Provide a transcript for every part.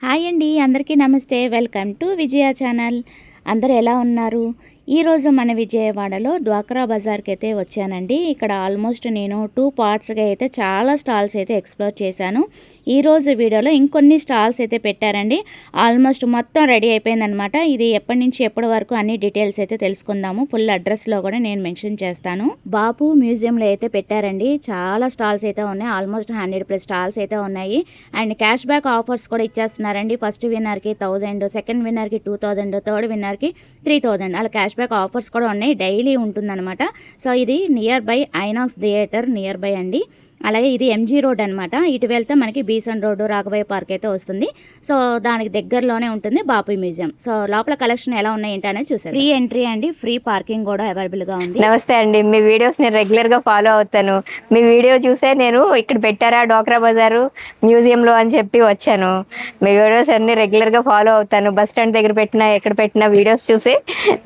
Hi అండి, అందరికీ నమస్తే. Welcome to Vijaya channel. అందరూ ఎలా ఉన్నారు? ఈరోజు మన విజయవాడలో డ్వాక్రా బజార్కి అయితే వచ్చానండి. ఇక్కడ ఆల్మోస్ట్ నేను 2 పార్ట్స్గా అయితే చాలా స్టాల్స్ అయితే ఎక్స్ప్లోర్ చేశాను. ఈరోజు వీడియోలో ఇంకొన్ని స్టాల్స్ అయితే పెట్టారండి. ఆల్మోస్ట్ మొత్తం రెడీ అయిపోయిందనమాట. ఇది ఎప్పటి నుంచి ఎప్పటి వరకు అన్ని డీటెయిల్స్ అయితే తెలుసుకుందాము. ఫుల్ అడ్రస్లో కూడా నేను మెన్షన్ చేస్తాను. బాపు మ్యూజియంలో అయితే పెట్టారండి. చాలా స్టాల్స్ అయితే ఉన్నాయి. ఆల్మోస్ట్ 100+ స్టాల్స్ అయితే ఉన్నాయి. అండ్ క్యాష్ బ్యాక్ ఆఫర్స్ కూడా ఇచ్చేస్తున్నారండి. ఫస్ట్ విన్నర్కి 1000, సెకండ్ విన్నర్కి 2000, థర్డ్ విన్నర్కి 3000 అలా క్యాష్ బ్యాక్ ఆఫర్స్ కూడా ఉన్నాయి. డైలీ ఉంటుందన్నమాట. సో ఇది near by INOX theatre near by అండి. అలాగే ఇది ఎంజీ రోడ్ అనమాట. ఇటు వెళ్తే మనకి బీసన్ రోడ్డు, రాఘవయ్య పార్క్ అయితే వస్తుంది. సో దానికి దగ్గరలోనే ఉంటుంది బాపు మ్యూజియం. సో లోపల కలెక్షన్ ఎలా ఉన్నాయి ఏంటి అనేది చూసారు. ఫ్రీ ఎంట్రీ అండి, ఫ్రీ పార్కింగ్ కూడా అవైలబుల్గా ఉంది. నమస్తే అండి, మీ వీడియోస్ నేను రెగ్యులర్గా ఫాలో అవుతాను. మీ వీడియో చూసే నేను ఇక్కడ పెట్టారా డ్వాక్రా బజారు మ్యూజియంలో అని చెప్పి వచ్చాను. మీ వీడియోస్ అన్ని రెగ్యులర్గా ఫాలో అవుతాను. బస్ స్టాండ్ దగ్గర పెట్టినా ఎక్కడ పెట్టినా వీడియోస్ చూసి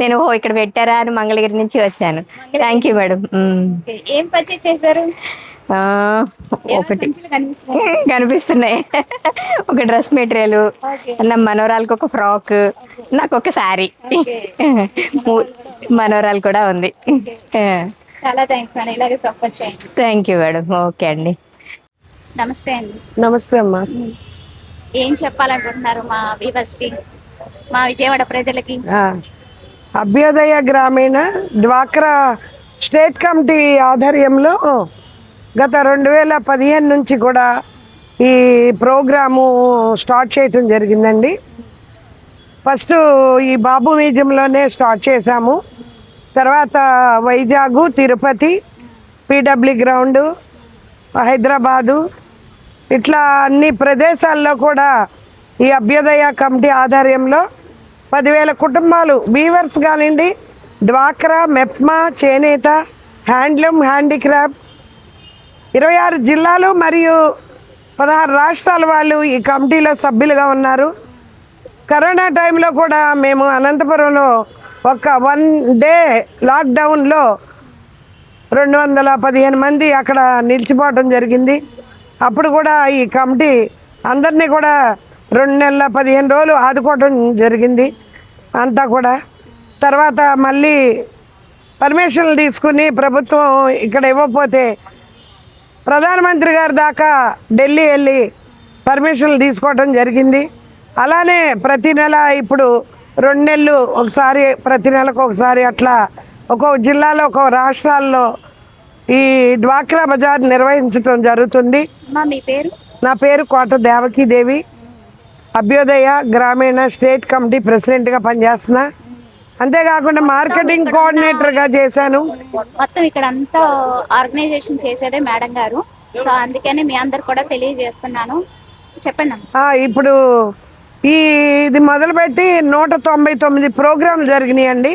నేను ఇక్కడ పెట్టారా అని మంగళగిరి నుంచి వచ్చాను. Thank you madam. ఏం పర్చేజ్ చేశారు? ఒకటి కనిపిస్తున్నాయి. ఒక డ్రెస్ మెటీరియల్, నా మనోరాలకు ఒక ఫ్రాక్, నాకు ఒక శారీ, మనోరాలు కూడా ఉంది. చాలా థ్యాంక్స్ అండి, ఇలాగే సపోర్ట్ చేయండి. Thank you madam. ఓకే అండి. నమస్తే అండి. నమస్తే అమ్మా. ఏం చెప్పాలనుకుంటున్నారు మా వ్యూవర్స్కి, మా విజయవాడ ప్రజలకి? అభ్యుదయ గ్రామీణ డ్వాక్రా స్టేట్ కమిటీ ఆధ్వర్యంలో గత 2015 నుంచి కూడా ఈ ప్రోగ్రాము స్టార్ట్ చేయటం జరిగిందండి. ఫస్ట్ ఈ బాబు మ్యూజియంలోనే స్టార్ట్ చేశాము. తర్వాత వైజాగ్, తిరుపతి, పిడబ్ల్యూ గ్రౌండు, హైదరాబాదు, ఇట్లా అన్ని ప్రదేశాల్లో కూడా ఈ అభ్యుదయ కమిటీ ఆధ్వర్యంలో 10,000 కుటుంబాలు వీవర్స్ కానివ్వండి, డ్వాక్రా, మెప్మా, చేనేత, హ్యాండ్లూమ్, హ్యాండీక్రాఫ్ట్ 26 జిల్లాలు మరియు 16 రాష్ట్రాల వాళ్ళు ఈ కమిటీలో సభ్యులుగా ఉన్నారు. కరోనా టైంలో కూడా మేము అనంతపురంలో ఒక 1 డే లాక్డౌన్లో 215 మంది అక్కడ నిలిచిపోవటం జరిగింది. అప్పుడు కూడా ఈ కమిటీ అందరినీ కూడా 2 నెలల 15 రోజులు ఆదుకోవటం జరిగింది అంతా కూడా. తర్వాత మళ్ళీ పర్మిషన్లు తీసుకుని ప్రభుత్వం ఇక్కడ ఇవ్వకపోతే ప్రధానమంత్రి గారి దాకా ఢిల్లీ వెళ్ళి పర్మిషన్లు తీసుకోవటం జరిగింది. అలానే ప్రతి నెల ఇప్పుడు 2 నెలలు ఒకసారి, ప్రతి నెలకు ఒకసారి అట్లా ఒక్కొక్క జిల్లాలో ఒక్కొక్క రాష్ట్రాల్లో ఈ డ్వాక్రా బజార్ నిర్వహించడం జరుగుతుంది. మీ పేరు? నా పేరు కోట దేవకీదేవి. అభ్యుదయ గ్రామీణ స్టేట్ కమిటీ ప్రెసిడెంట్గా పనిచేస్తున్నా. అంతేకాకుండా మార్కెటింగ్ కోఆర్డినేటర్గా చేశాను. మొత్తం ఇక్కడ అంతా ఆర్గనైజేషన్ చేసేదే మేడం గారు. సో అందుకని మీ అందరు కూడా తెలియజేస్తున్నాను. చెప్పండి. ఇప్పుడు ఇది మొదలుపెట్టి 199 ప్రోగ్రాంలు జరిగినాయండి.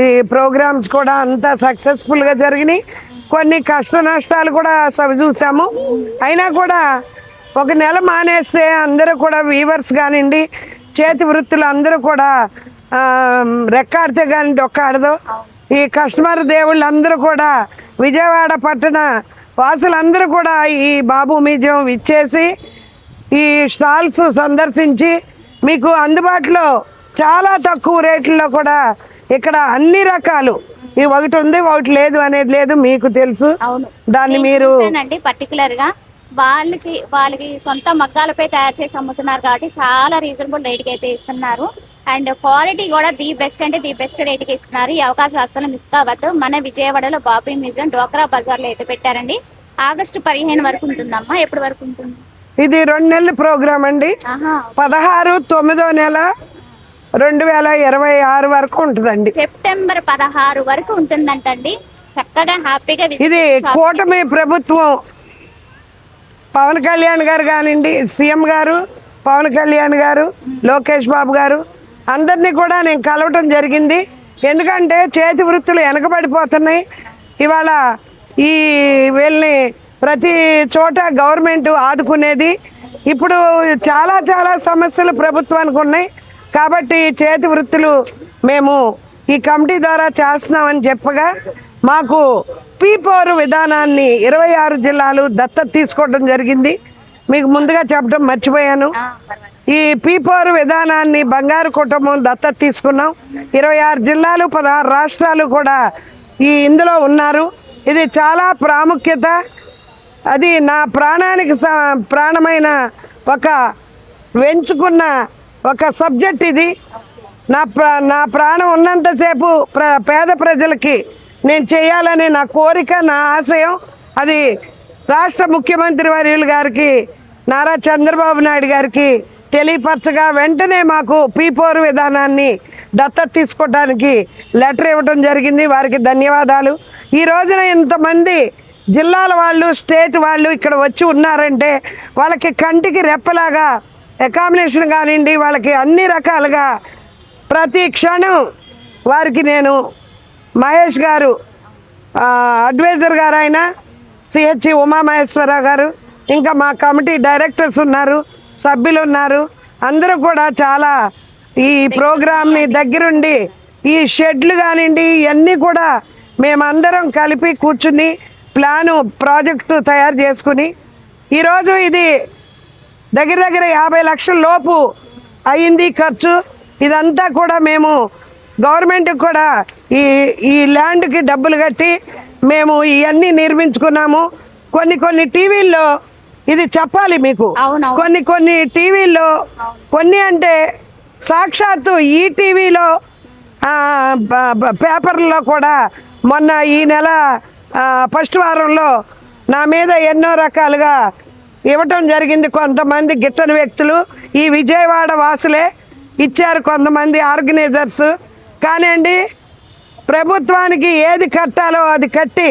ఈ ప్రోగ్రామ్స్ కూడా అంతా సక్సెస్ఫుల్గా జరిగినాయి. కొన్ని కష్ట నష్టాలు కూడా చూసాము. అయినా కూడా ఒక నెల మానేస్తే అందరూ కూడా వీవర్స్ కానివ్వండి, చేతి వృత్తులు అందరూ కూడా రెక్కాడితే కానీ డొక్కాడదు. ఈ కస్టమర్ దేవుళ్ళు అందరూ కూడా, విజయవాడ పట్టణ వాసులందరూ కూడా ఈ బాబు మ్యూజియం ఇచ్చేసి ఈ స్టాల్స్ సందర్శించి మీకు అందుబాటులో చాలా తక్కువ రేట్లలో కూడా ఇక్కడ అన్ని రకాలు, ఈ ఒకటి ఉంది ఒకటి లేదు అనేది లేదు, మీకు తెలుసు. దాన్ని మీరు పర్టికులర్ గా వాళ్ళకి సొంత మగ్గాలపై తయారు చేసి అమ్ముతున్నారు కాబట్టి చాలా రీజనబుల్ రేట్కి అయితే ఇస్తున్నారు. అండ్ క్వాలిటీ కూడా ది బెస్ట్ అంటే ది బెస్ట్ రేట్కి ఇస్తున్నారు. ఈ అవకాశం అస్సలు మిస్ కావద్దు. మన విజయవాడలో బాపు మ్యూజియం డ్వాక్రా బజార్లో అయితే పెట్టారండి. ఆగస్టు 15 వరకు ఉంటుందమ్మా. ఎప్పటి వరకు ఉంటుంది? ఇది 2 నెలల ప్రోగ్రామ్ అండి. 16 9వ నెల 2026 వరకు ఉంటుందండి. సెప్టెంబర్ 16 వరకు ఉంటుందంటండి. చక్కగా హ్యాపీగా. ఇది కూటమి ప్రభుత్వం, పవన్ కళ్యాణ్ గారు కానివ్వండి, సీఎం గారు పవన్ కళ్యాణ్ గారు, లోకేష్ బాబు గారు అందరినీ కూడా నేను కలవటం జరిగింది. ఎందుకంటే చేతి వృత్తులు వెనకబడిపోతున్నాయి. ఇవాళ ఈ వీళ్ళని ప్రతి చోట గవర్నమెంట్ ఆదుకునేది. ఇప్పుడు చాలా చాలా సమస్యలు ప్రభుత్వానికి ఉన్నాయి. కాబట్టి చేతి వృత్తులు మేము ఈ కమిటీ ద్వారా చేస్తున్నామని చెప్పగా మాకు P4 విధానాన్ని 26 జిల్లాలు దత్తత తీసుకోవడం జరిగింది. మీకు ముందుగా చెప్పడం మర్చిపోయాను. ఈ పీపోరు విధానాన్ని బంగారు కుటుంబం దత్తత తీసుకున్నాం. 26 జిల్లాలు 16 రాష్ట్రాలు కూడా ఇందులో ఉన్నారు. ఇది చాలా ప్రాముఖ్యత. అది నా ప్రాణానికి ప్రాణమైన ఒక వెంచుకున్న ఒక సబ్జెక్ట్ ఇది. నా ప్రాణం ఉన్నంతసేపు పేద ప్రజలకి నేను చేయాలనే నా కోరిక, నా ఆశయం. అది రాష్ట్ర ముఖ్యమంత్రి వర్యులు గారికి, నారా చంద్రబాబు నాయుడు గారికి తెలియపరచగా వెంటనే మాకు పీపోరు విధానాన్ని దత్తత తీసుకోవడానికి లెటర్ ఇవ్వడం జరిగింది. వారికి ధన్యవాదాలు. ఈ రోజున ఇంతమంది జిల్లాల వాళ్ళు, స్టేట్ వాళ్ళు ఇక్కడ వచ్చి ఉన్నారంటే వాళ్ళకి కంటికి రెప్పలాగా అకామిడేషన్ కానివ్వండి, వాళ్ళకి అన్ని రకాలుగా ప్రతి క్షణం వారికి నేను మహేష్ గారు అడ్వైజర్ గారు, ఆయన సిహెచ్సి ఉమామహేశ్వరరావు గారు, ఇంకా మా కమిటీ డైరెక్టర్స్ ఉన్నారు, సభ్యులు ఉన్నారు, అందరూ కూడా చాలా ఈ ప్రోగ్రామ్ని దగ్గరుండి ఈ షెడ్లు కానివ్వండి ఇవన్నీ కూడా మేమందరం కలిపి కూర్చుని ప్రాజెక్టు తయారు చేసుకుని ఈరోజు ఇది దగ్గర 50 లక్షల లోపు అయింది ఖర్చు. ఇదంతా కూడా మేము గవర్నమెంట్కి కూడా ఈ ల్యాండ్కి డబ్బులు కట్టి మేము ఇవన్నీ నిర్మించుకున్నాము. కొన్ని టీవీల్లో ఇది చెప్పాలి మీకు. కొన్ని టీవీల్లో కొన్ని అంటే సాక్షాత్తు ఈ టీవీలో పేపర్లో కూడా మొన్న ఈ నెల ఫస్ట్ వారంలో నా మీద ఎన్నో రకాలుగా ఇవ్వటం జరిగింది. కొంతమంది గిట్టని వ్యక్తులు, ఈ విజయవాడ వాసులే ఇచ్చారు, కొంతమంది ఆర్గనైజర్స్. కానివ్వండి, ప్రభుత్వానికి ఏది కట్టాలో అది కట్టి,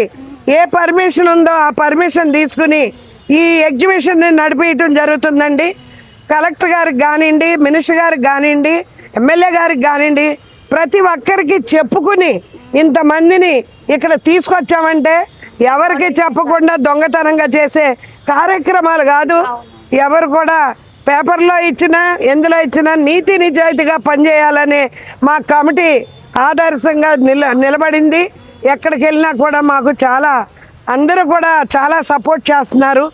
ఏ పర్మిషన్ ఉందో ఆ పర్మిషన్ తీసుకుని ఈ ఎగ్జిబిషన్ని నడిపించడం జరుగుతుందండి. కలెక్టర్ గారికి కానివ్వండి, మినిస్టర్ గారికి కానివ్వండి, ఎమ్మెల్యే గారికి కానివ్వండి, ప్రతి ఒక్కరికి చెప్పుకుని ఇంతమందిని ఇక్కడ తీసుకొచ్చామంటే ఎవరికి చెప్పకుండా దొంగతనంగా చేసే కార్యక్రమాలు కాదు. ఎవరు కూడా పేపర్లో ఇచ్చినా ఎందులో ఇచ్చినా నీతి నిజాయితీగా పనిచేయాలనే మా కమిటీ ఆదర్శంగా నిలబడింది. ఎక్కడికి వెళ్ళినా కూడా మాకు అందరూ కూడా చాలా సపోర్ట్ చేస్తున్నారు.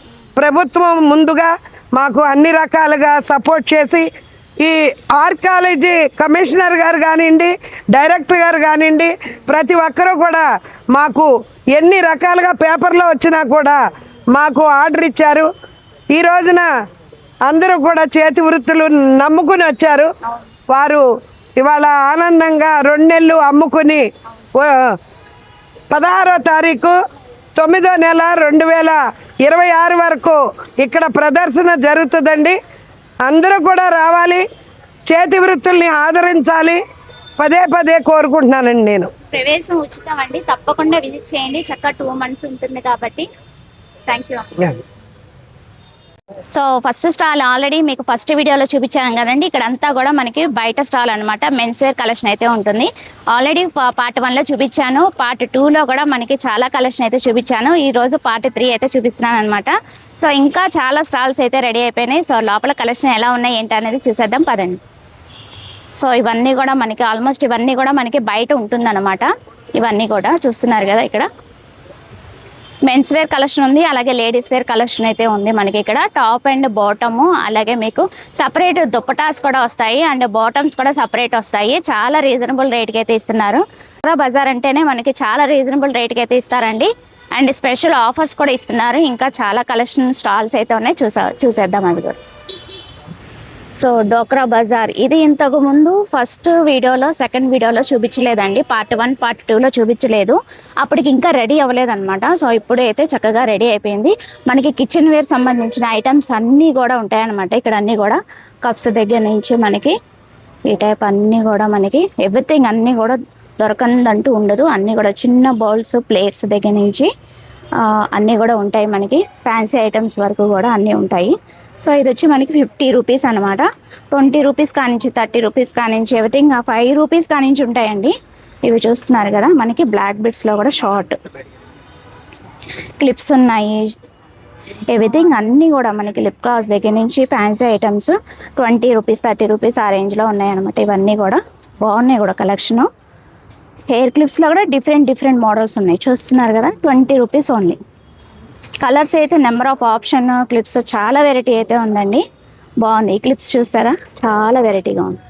ప్రభుత్వం ముందుగా మాకు అన్ని రకాలుగా సపోర్ట్ చేసి ఈ ఆర్కాలజీ కమిషనర్ గారు కానివ్వండి, డైరెక్టర్ గారు కానివ్వండి, ప్రతి ఒక్కరూ కూడా మాకు ఎన్ని రకాలుగా పేపర్లో వచ్చినా కూడా మాకు ఆర్డర్ ఇచ్చారు. ఈ రోజున అందరూ కూడా చేతి వృత్తులు నమ్ముకుని వచ్చారు. వారు ఇవాళ ఆనందంగా 2 నెలలు అమ్ముకుని 16వ తారీఖు 9వ నెల 2026 వరకు ఇక్కడ ప్రదర్శన జరుగుతుందండి. అందరూ కూడా రావాలి, చేతి వృత్తుల్ని ఆదరించాలి, పదే కోరుకుంటున్నానండి. నేను ప్రవేశం ఉచితం అండి, తప్పకుండా విజిట్ చేయండి. చక్కగా 2 months ఉంటుంది కాబట్టి. Thank you. So first stall already మీకు ఫస్ట్ వీడియోలో చూపించాను కదండి. ఇక్కడ అంతా కూడా మనకి బయట స్టాల్ అనమాట. మెన్స్ వేర్ కలెక్షన్ అయితే ఉంటుంది. ఆల్రెడీ పార్ట్ 1లో చూపించాను, పార్ట్ 2లో కూడా మనకి చాలా కలెక్షన్ అయితే చూపించాను. ఈరోజు పార్ట్ 3 అయితే చూపిస్తున్నాను అనమాట. సో ఇంకా చాలా స్టాల్స్ అయితే రెడీ అయిపోయినాయి. సో లోపల కలెక్షన్ ఎలా ఉన్నాయి ఏంటి అనేది చూసేద్దాం పదండి. సో ఇవన్నీ కూడా మనకి ఆల్మోస్ట్ ఇవన్నీ కూడా మనకి బయట ఉంటుందన్నమాట. ఇవన్నీ కూడా చూస్తున్నారు కదా, ఇక్కడ మెన్స్ వేర్ కలెక్షన్ ఉంది, అలాగే లేడీస్ వేర్ కలెక్షన్ అయితే ఉంది మనకి. ఇక్కడ టాప్ అండ్ బాటము, అలాగే మీకు సపరేట్ దుప్పటాస్ కూడా వస్తాయి అండ్ బాటమ్స్ కూడా సపరేట్ వస్తాయి. చాలా రీజనబుల్ రేట్కి అయితే ఇస్తున్నారు. బజార్ అంటేనే మనకి చాలా రీజనబుల్ రేట్కి అయితే ఇస్తారండి. అండ్ స్పెషల్ ఆఫర్స్ కూడా ఇస్తున్నారు. ఇంకా చాలా కలెక్షన్ స్టాల్స్ అయితే ఉన్నాయి, చూసేద్దాం అవి కూడా. సో డోక్రా బజార్ ఇది ఇంతకు ముందు ఫస్ట్ వీడియోలో, సెకండ్ వీడియోలో చూపించలేదండి. పార్ట్ 1 పార్ట్ 2లో చూపించలేదు, అప్పటికి ఇంకా రెడీ అవ్వలేదన్నమాట. సో ఇప్పుడు అయితే చక్కగా రెడీ అయిపోయింది. మనకి కిచెన్ వేర్ సంబంధించిన ఐటమ్స్ అన్నీ కూడా ఉంటాయన్నమాట. ఇక్కడ అన్నీ కూడా కప్స్ దగ్గర నుంచి మనకి ఈ టైప్ అన్నీ కూడా మనకి ఎవ్రీథింగ్ అన్నీ కూడా దొరకందంటూ ఉండదు. అన్నీ కూడా చిన్న బౌల్స్, ప్లేట్స్ దగ్గర నుంచి అన్నీ కూడా ఉంటాయి మనకి. ఫ్యాన్సీ ఐటమ్స్ వరకు కూడా అన్నీ ఉంటాయి. సో ఇది వచ్చి మనకి 50 రూపీస్ అనమాట. 20 రూపీస్ కానించి, 30 రూపీస్ కానించి, ఎవ్రీథింగ్ 5 రూపీస్ కానించి ఉంటాయండి. ఇవి చూస్తున్నారు కదా, మనకి బ్లాక్ బిట్స్లో కూడా షార్ట్ క్లిప్స్ ఉన్నాయి. ఎవ్రీథింగ్ అన్నీ కూడా మనకి లిప్ గ్లాస్ దగ్గర నుంచి ఫ్యాన్సీ ఐటమ్స్ 20 రూపీస్, 30 రూపీస్ ఆ రేంజ్లో ఉన్నాయన్నమాట. ఇవన్నీ కూడా బాగున్నాయి కూడా కలెక్షను. హెయిర్ క్లిప్స్లో కూడా డిఫరెంట్ మోడల్స్ ఉన్నాయి, చూస్తున్నారు కదా. 20 రూపీస్ ఓన్లీ. కలర్స్ అయితే నెంబర్ ఆఫ్ ఆప్షన్, క్లిప్స్ చాలా వెరైటీ అయితే ఉందండి. బాగుంది. ఈ క్లిప్స్ చూస్తారా, చాలా వెరైటీగా ఉంది.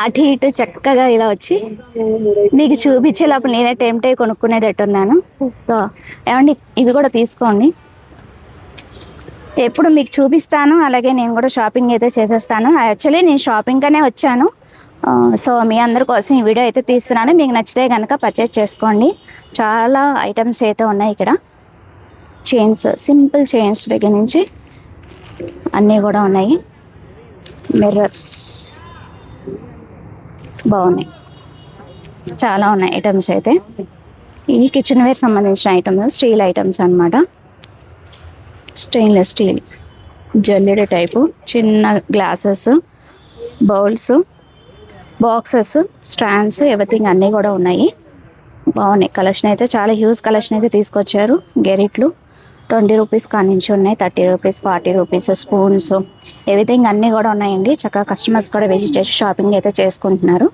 అటు ఇటు చక్కగా ఇలా వచ్చి మీకు చూపించేటప్పుడు నేనే టెంప్ట్ అయ్యి కొనుక్కునేటట్టున్నాను. సో ఏమండి, ఇవి కూడా తీసుకోండి. ఎప్పుడు మీకు చూపిస్తాను, అలాగే నేను కూడా షాపింగ్ అయితే చేసేస్తాను. యాక్చువల్లీ నేను షాపింగ్గానే వచ్చాను. సో మీ అందరి కోసం ఈ వీడియో అయితే తీస్తున్నాను. మీకు నచ్చితే కనుక పర్చేజ్ చేసుకోండి. చాలా ఐటమ్స్ అయితే ఉన్నాయి ఇక్కడ. చైన్స్, సింపుల్ చైన్స్ దగ్గర నుంచి అన్నీ కూడా ఉన్నాయి. మిర్రర్స్ బాగున్నాయి, చాలా ఉన్నాయి ఐటమ్స్ అయితే. ఈ కిచెన్ వేర్ సంబంధించిన ఐటమ్స్, స్టీల్ ఐటమ్స్ అన్నమాట. స్టెయిన్లెస్ స్టీల్, జల్లెడ టైపు, చిన్న glasses, bowls, boxes, stands, everything అన్నీ కూడా ఉన్నాయి. బాగున్నాయి. కలెక్షన్ అయితే చాలా హ్యూజ్ కలెక్షన్ అయితే తీసుకొచ్చారు. గెరిట్లు 20 రూపీస్ కానించి ఉన్నాయి, 30 రూపీస్, 40 రూపీస్, స్పూన్స్, ఎవ్రీథింగ్ అన్నీ కూడా ఉన్నాయండి. చక్కగా కస్టమర్స్ కూడా విజిట్ చేసి షాపింగ్ అయితే చేసుకుంటున్నారు.